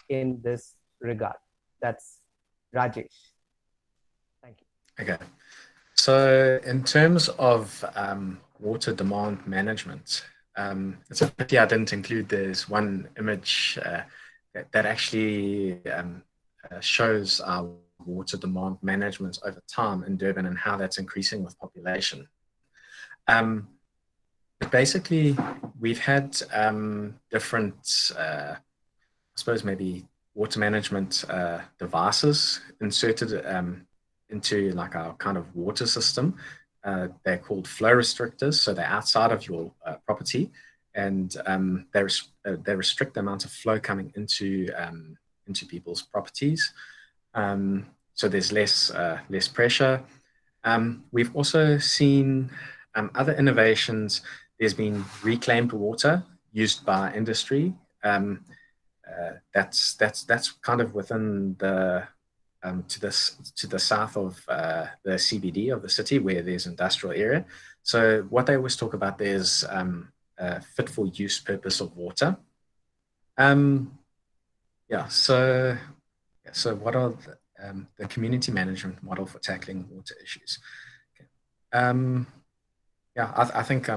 in this regard? That's Rajesh. Thank you. Okay. So in terms of water demand management, it's a pity I didn't include this one image that actually shows our water demand management over time in Durban and how that's increasing with population. Basically, we've had different, I suppose maybe water management devices inserted into like our kind of water system. They're called flow restrictors, so they're outside of your property, and they restrict the amount of flow coming into people's properties. So there's less pressure. We've also seen other innovations. There's been reclaimed water used by industry. That's kind of within the to the south of the CBD of the city, where there's industrial area. So what they always talk about, there's fit for use purpose of water. So what are the community management model for tackling water issues? Okay. I think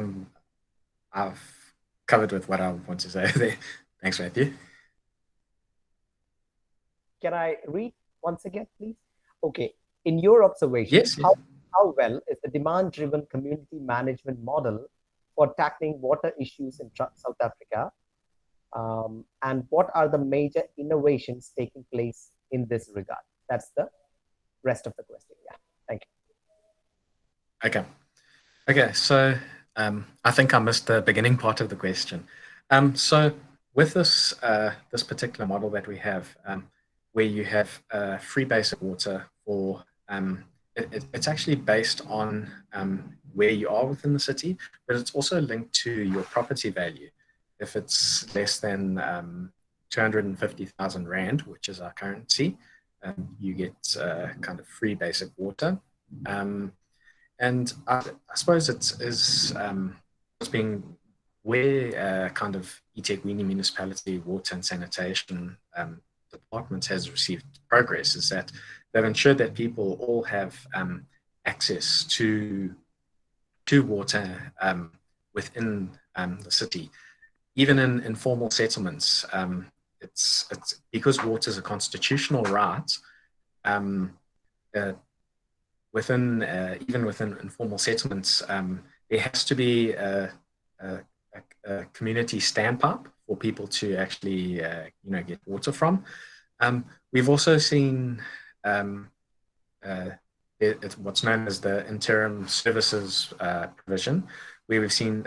I've covered with what I want to say there. Thanks, Mathew. Can I read once again, please? Okay. In your observation, yes. How well is the demand-driven community management model for tackling water issues in South Africa? And what are the major innovations taking place in this regard? That's the rest of the question. Yeah, thank you. Okay. So I think I missed the beginning part of the question. So with this particular model that we have, where you have free basic water for it's actually based on where you are within the city, but it's also linked to your property value. If it's less than 250,000 Rand, which is our currency, you get kind of free basic water. And I suppose it's being where kind of eThekwini Municipality Water and Sanitation Department has received progress is that they've ensured that people all have access to water within the city. Even in informal settlements, it's because water is a constitutional right. Within even within informal settlements, there has to be a community standpipe for people to actually get water from. We've also seen it's what's known as the interim services provision, where we've seen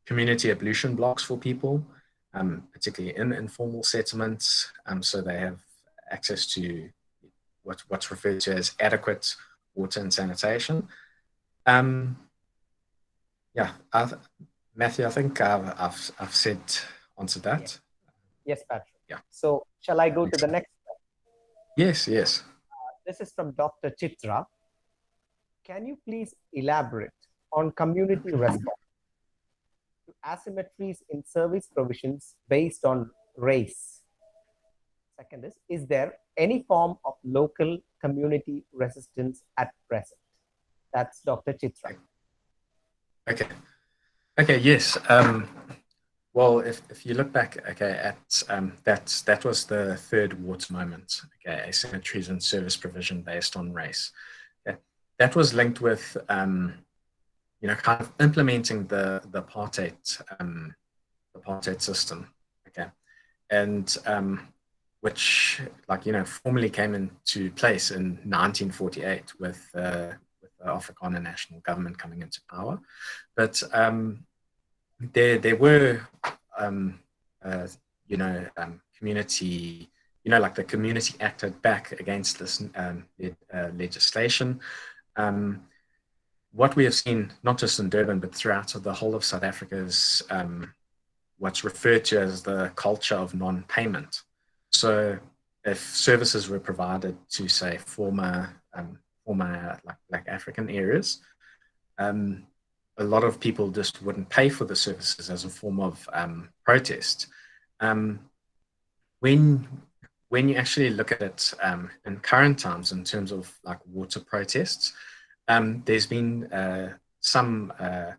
community ablution blocks for people, particularly in informal settlements, so they have access to what's referred to as adequate water and sanitation. Yeah, Mathew, I think I've answered that. Yes, Patrick. Yeah. So shall I go to the next one? Yes, yes. This is from Dr. Chitra. Can you please elaborate on community response to asymmetries in service provisions based on race? Second is there any form of local community resistance at present? That's Dr. Chitra. Okay. Okay, yes. Well, if you look back, okay, at that was the third water moment, okay, asymmetries in service provision based on race. Okay. That was linked with kind of implementing the apartheid system, okay, and which formally came into place in 1948 with the Afrikaner national government coming into power, but there were community, like the community acted back against this legislation. What we have seen, not just in Durban, but throughout the whole of South Africa, is what's referred to as the culture of non-payment. So if services were provided to, say, former like African areas, a lot of people just wouldn't pay for the services as a form of protest. When you actually look at it in current times in terms of like water protests, there's been some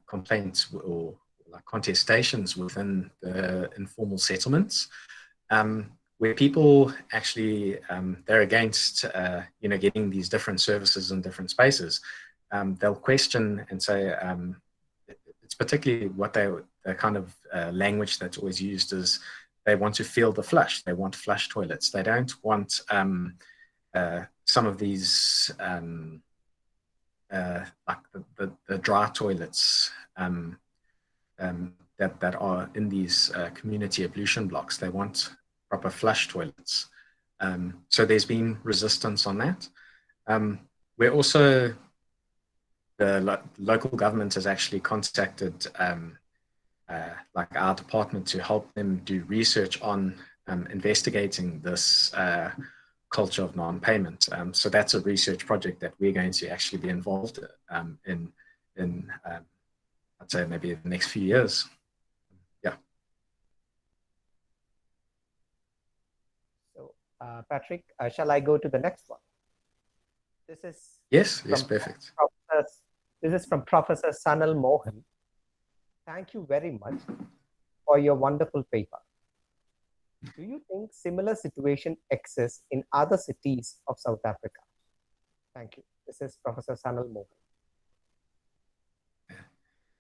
complaints or like contestations within the informal settlements, where people actually they're against getting these different services in different spaces. They'll question and say, it's particularly what the kind of language that's always used is they want to feel the flush. They want flush toilets. They don't want some of these like the dry toilets that are in these community ablution blocks. They want proper flush toilets. So there's been resistance on that. We're also, the local government has actually contacted like our department to help them do research on investigating this culture of non-payment. So that's a research project that we're going to actually be involved in I'd say maybe the next few years. Yeah. So Patrick, shall I go to the next one? This is yes, perfect. This is from Professor Sanal Mohan. Thank you very much for your wonderful paper. Do you think similar situation exists in other cities of South Africa? Thank you. This is Professor Sanal Mohan.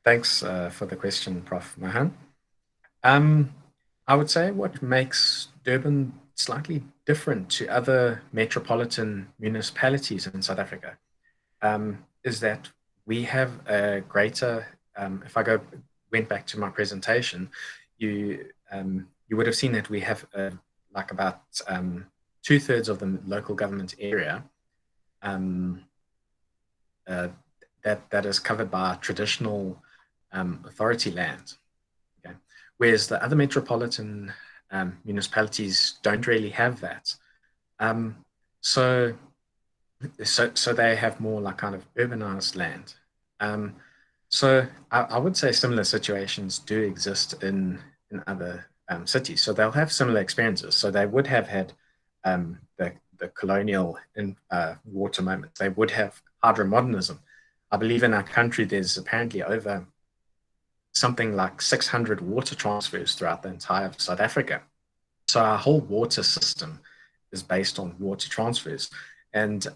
Thanks for the question, Prof. Mohan. I would say what makes Durban slightly different to other metropolitan municipalities in South Africa is that we have a greater, if I went back to my presentation, you would have seen that we have like about 2/3 of the local government area that is covered by traditional authority land. Okay? Whereas the other metropolitan municipalities don't really have that. So they have more like kind of urbanized land. So I would say similar situations do exist in other cities. So they'll have similar experiences. So they would have had the colonial water moments. They would have hydromodernism. I believe in our country there's apparently over something like 600 water transfers throughout the entire South Africa. so our whole water system is based on water transfers. And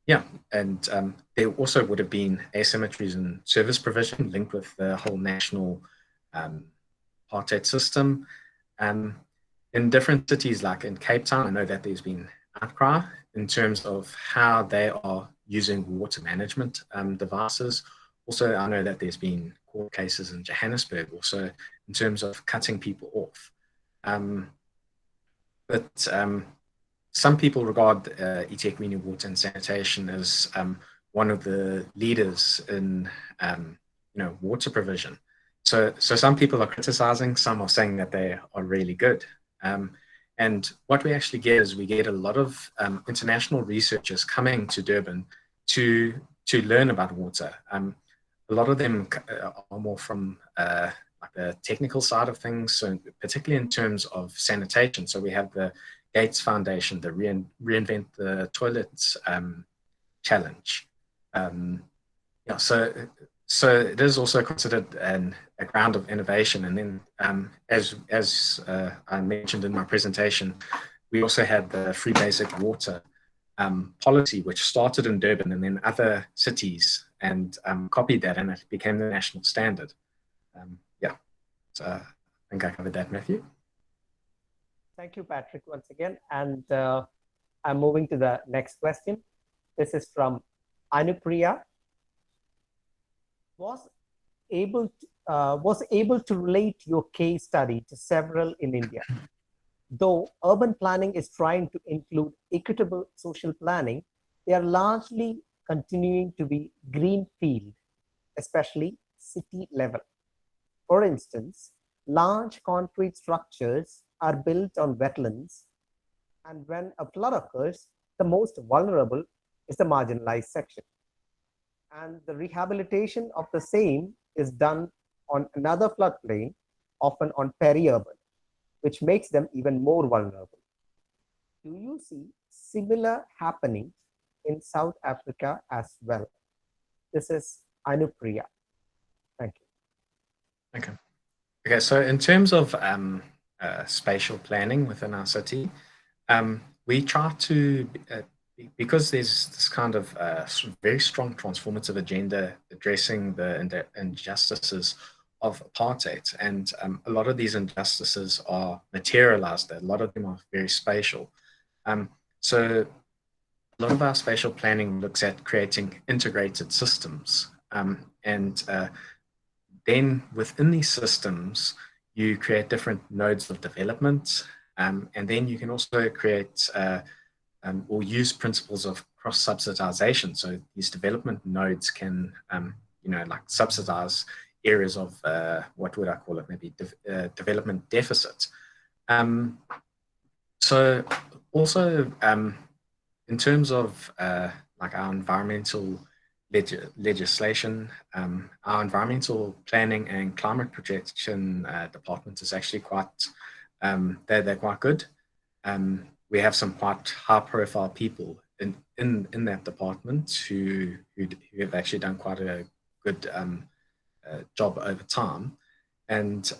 there also would have been asymmetries in service provision linked with the whole national apartheid system. In different cities, like in Cape Town, I know that there's been outcry in terms of how they are using water management devices. Also, I know that there's been court cases in Johannesburg also in terms of cutting people off. Some people regard eThekwini Water and Sanitation as one of the leaders in water provision. So some people are criticizing, some are saying that they are really good. And what we actually get is we get a lot of international researchers coming to Durban to learn about water. A lot of them are more from like the technical side of things, so particularly in terms of sanitation. So we have the Gates Foundation, the Reinvent the Toilets challenge. So it is also considered a ground of innovation. And then as I mentioned in my presentation, we also had the free basic water policy, which started in Durban and then other cities and copied that, and it became the national standard. So I think I covered that, Matthew. Thank you, Patrick, once again. And I'm moving to the next question. This is from Anupriya. Was able to relate your case study to several in India. Though urban planning is trying to include equitable social planning, they are largely continuing to be greenfield, especially city level. For instance, large concrete structures are built on wetlands, and when a flood occurs, the most vulnerable is the marginalized section. And the rehabilitation of the same is done on another floodplain, often on peri-urban, which makes them even more vulnerable. Do you see similar happenings in South Africa as well? This is Anupriya. Thank you. Okay, so in terms of spatial planning within our city, we try to, because there's this kind of very strong transformative agenda addressing the injustices of apartheid, and a lot of these injustices are materialized. A lot of them are very spatial. So a lot of our spatial planning looks at creating integrated systems, and then within these systems, you create different nodes of development, and then you can also create or use principles of cross-subsidization. So these development nodes can, like subsidize areas of what would I call it, maybe development deficit. So also in terms of like our environmental legislation, our environmental planning and climate protection department is actually quite, they're quite good. We have some quite high-profile people in that department who have actually done quite a good job over time. And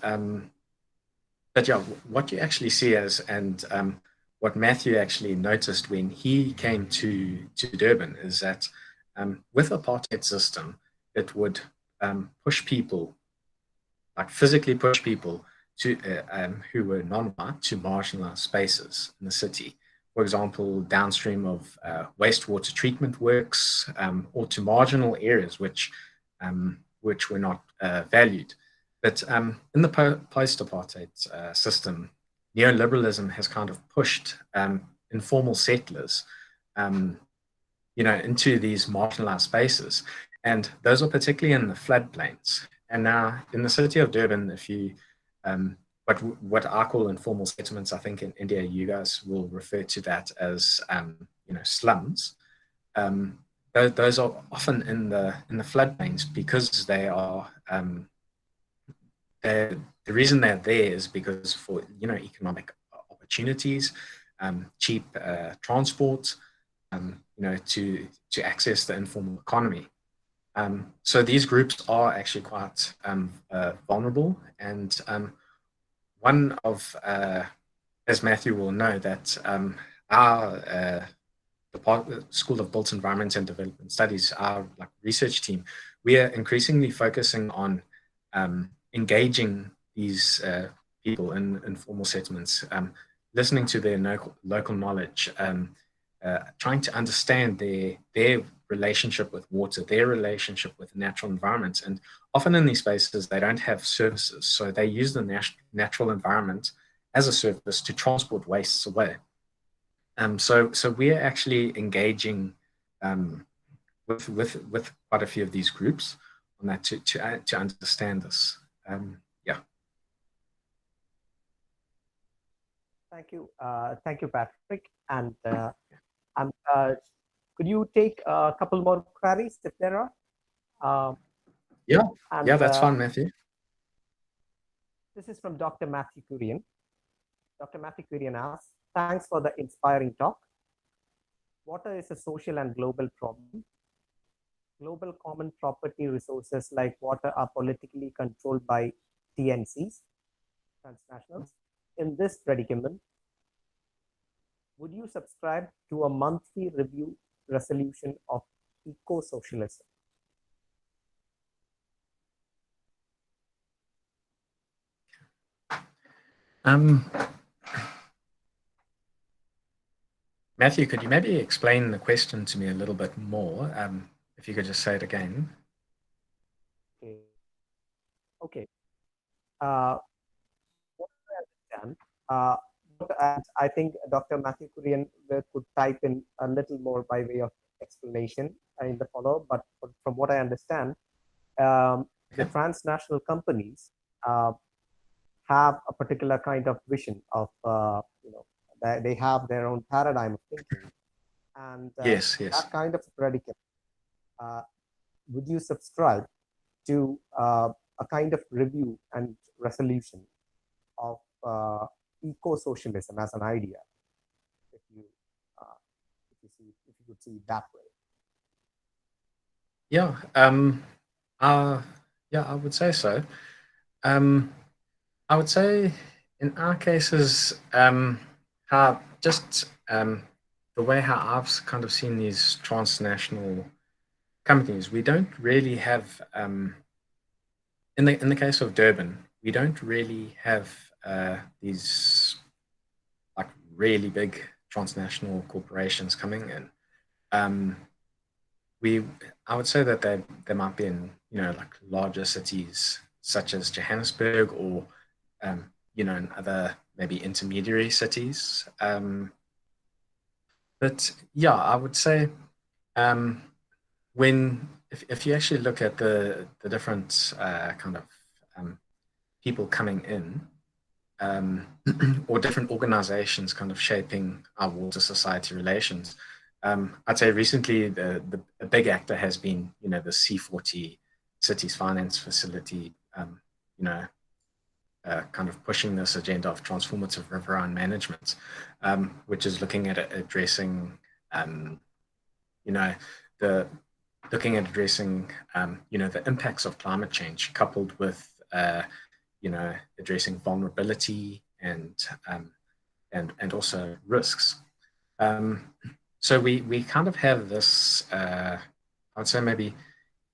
but yeah, what you actually see is, and what Mathew actually noticed when he came to Durban is that with the apartheid system, it would push people, like physically push people to who were non-white to marginalized spaces in the city. For example, downstream of wastewater treatment works, or to marginal areas which were not valued. But in the post-apartheid system, neoliberalism has kind of pushed informal settlers into these marginalized spaces. And those are particularly in the floodplains. And now in the city of Durban, if you, what I call informal settlements, I think in India, you guys will refer to that as, slums. Those are often in the floodplains because they are, the reason they're there is because for, economic opportunities, cheap transport, to access the informal economy. So these groups are actually quite vulnerable. And one of as Mathew will know, that our School of Built Environment and Development Studies, our research team, we are increasingly focusing on engaging these people in informal settlements, listening to their local knowledge, trying to understand their relationship with water, their relationship with the natural environment. And often in these spaces, they don't have services. So they use the natural environment as a service to transport wastes away. So we're actually engaging with quite a few of these groups on that to understand this. Yeah. Thank you, Patrick. And could you take a couple more queries if there are? Yeah, that's fine, Mathew. This is from Dr. Mathew Kurian. Dr. Mathew Kurian asks, thanks for the inspiring talk. Water is a social and global problem. Global common property resources like water are politically controlled by TNCs, transnationals. In this predicament, would you subscribe to a monthly review resolution of eco-socialism? Mathew, could you maybe explain the question to me a little bit more? If you could just say it again. Okay. What I understand, and I think Dr. Mathew Kurian could type in a little more by way of explanation in the follow-up, but from what I understand, the transnational companies have a particular kind of vision of, they have their own paradigm of thinking. And yes. that kind of predicament, would you subscribe to a kind of review and resolution of eco-socialism as an idea, if you could see it that way? Yeah, I would say so. I would say in our cases, the way how I've kind of seen these transnational companies, we don't really have, in the case of Durban, we don't really have these really big transnational corporations coming in. I would say that they might be in larger cities such as Johannesburg or in other maybe intermediary cities. But yeah, I would say if you actually look at the different kind of people coming in, or different organizations kind of shaping our water society relations, I'd say recently the big actor has been the C40 Cities Finance Facility, kind of pushing this agenda of transformative riverine management, which is looking at addressing the impacts of climate change, coupled with addressing vulnerability and also risks. So we kind of have this, I would say maybe,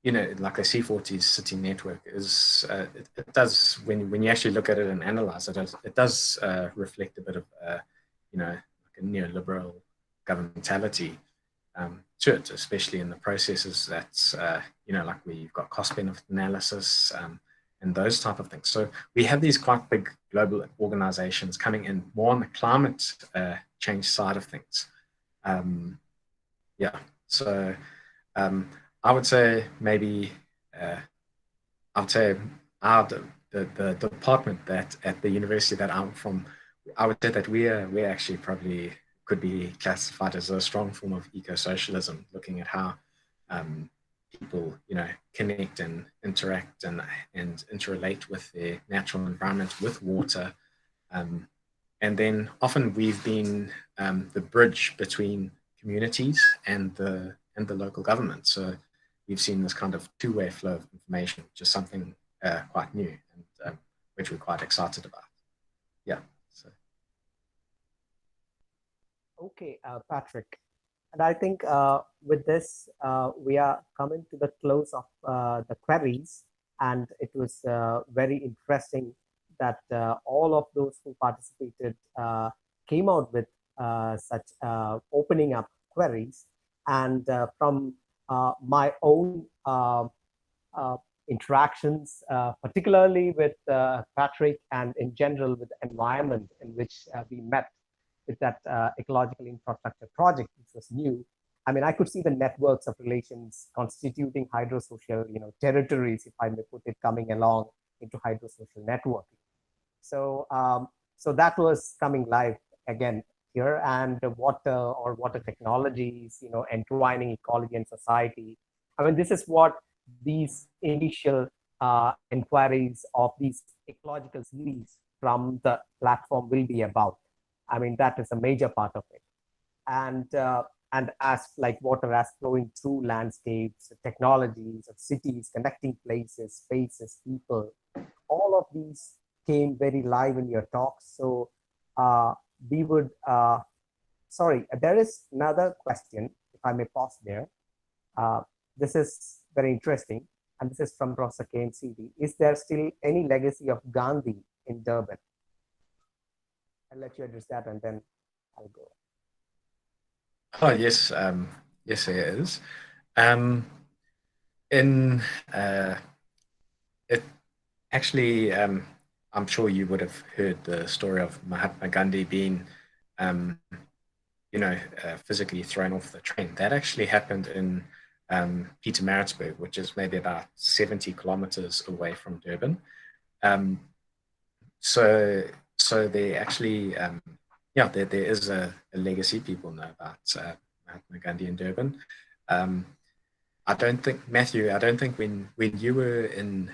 like a C40 city network is, it does, when you actually look at it and analyze it, it does reflect a bit of, like a neoliberal governmentality to it, especially in the processes that's, like where you've got cost-benefit analysis, and those type of things. So we have these quite big global organizations coming in more on the climate change side of things. So I would say maybe I'd say the department that at the university that I'm from, I would say that we actually probably could be classified as a strong form of eco-socialism, looking at how people connect and interact and interrelate with their natural environment, with water, and then often we've been the bridge between communities and the local government. So we've seen this kind of two-way flow of information, which is something quite new and which we're quite excited about. Yeah. So. Okay, Patrick. And I think with this, we are coming to the close of the queries. And it was very interesting that all of those who participated came out with such opening up queries. And from my own interactions, particularly with Patrick and in general with the environment in which we met with that ecological infrastructure project, which was new. I mean, I could see the networks of relations constituting hydrosocial, territories, if I may put it, coming along into hydrosocial networking. So, so that was coming live again here, and water technologies, entwining ecology and society. I mean, this is what these initial inquiries of these ecological series from the platform will be about. I mean, that is a major part of it. And as like water as flowing through landscapes, technologies of cities, connecting places, spaces, people, all of these came very live in your talk. So we would, sorry, there is another question, if I may pause there. This is very interesting. And this is from Professor KMCD. Is there still any legacy of Gandhi in Durban? I'll let you address that and then I'll go. Oh, yes. Yes, there is. It actually, I'm sure you would have heard the story of Mahatma Gandhi being, physically thrown off the train. That actually happened in Pietermaritzburg, which is maybe about 70 kilometers away from Durban. So they actually, there is a legacy. People know about Mahatma Gandhi in Durban. I don't think, Mathew, I don't think when you were in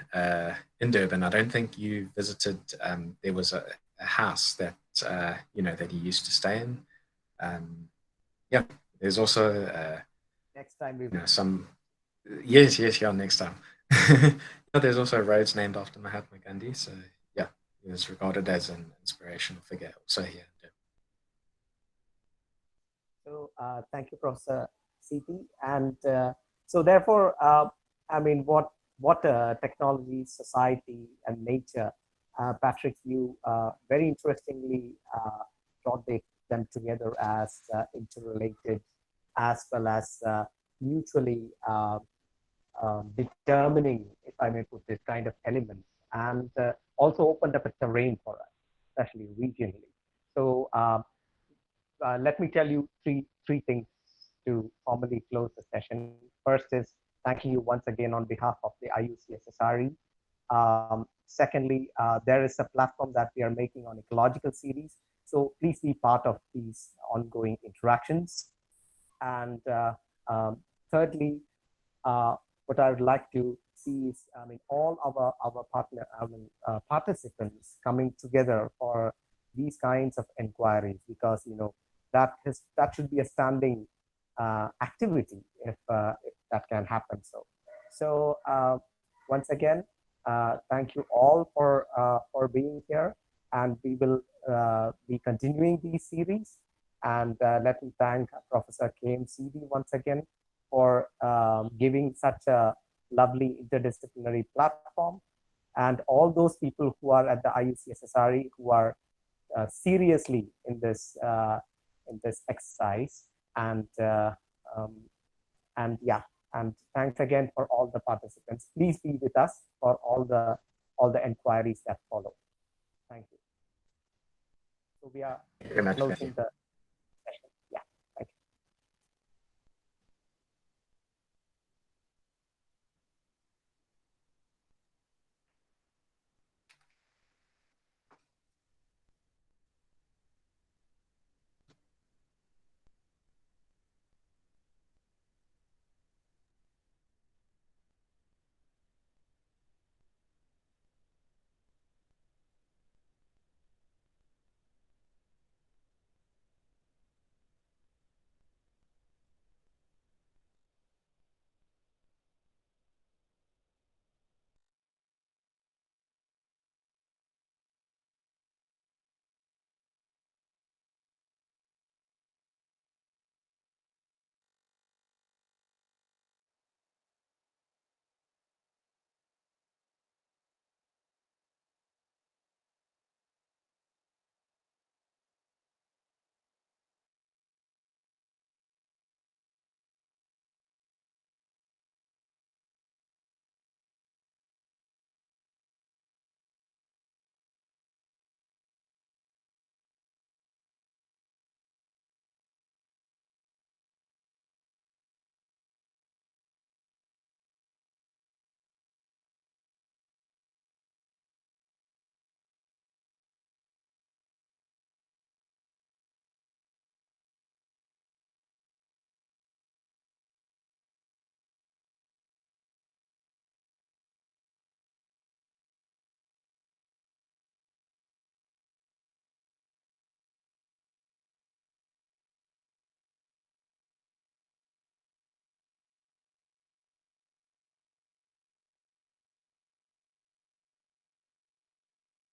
Durban, I don't think you visited, there was a house that, that he used to stay in. There's also, next time we yes, next time. There's also roads named after Mahatma Gandhi. So yeah, he was regarded as an inspirational figure also here. So thank you, Professor CP. And so therefore, I mean, what technology, society, and nature, Patrick, you very interestingly brought them together as interrelated, as well as mutually determining, if I may put it, kind of elements, and also opened up a terrain for us, especially regionally. So let me tell you three things to formally close the session. First is thanking you once again on behalf of the IUCSSRE. Secondly, there is a platform that we are making on ecological series. So please be part of these ongoing interactions. And thirdly, what I would like to see is, I mean, all our participants coming together for these kinds of inquiries, because that should be a standing activity if that can happen. So once again, thank you all for being here, and we will be continuing these series. And let me thank Professor KMCD once again for giving such a lovely interdisciplinary platform, and all those people who are at the IUCSSRE who are seriously in this exercise. And yeah, and thanks again for all the participants. Please be with us for all the inquiries that follow. Thank you. So we are closing the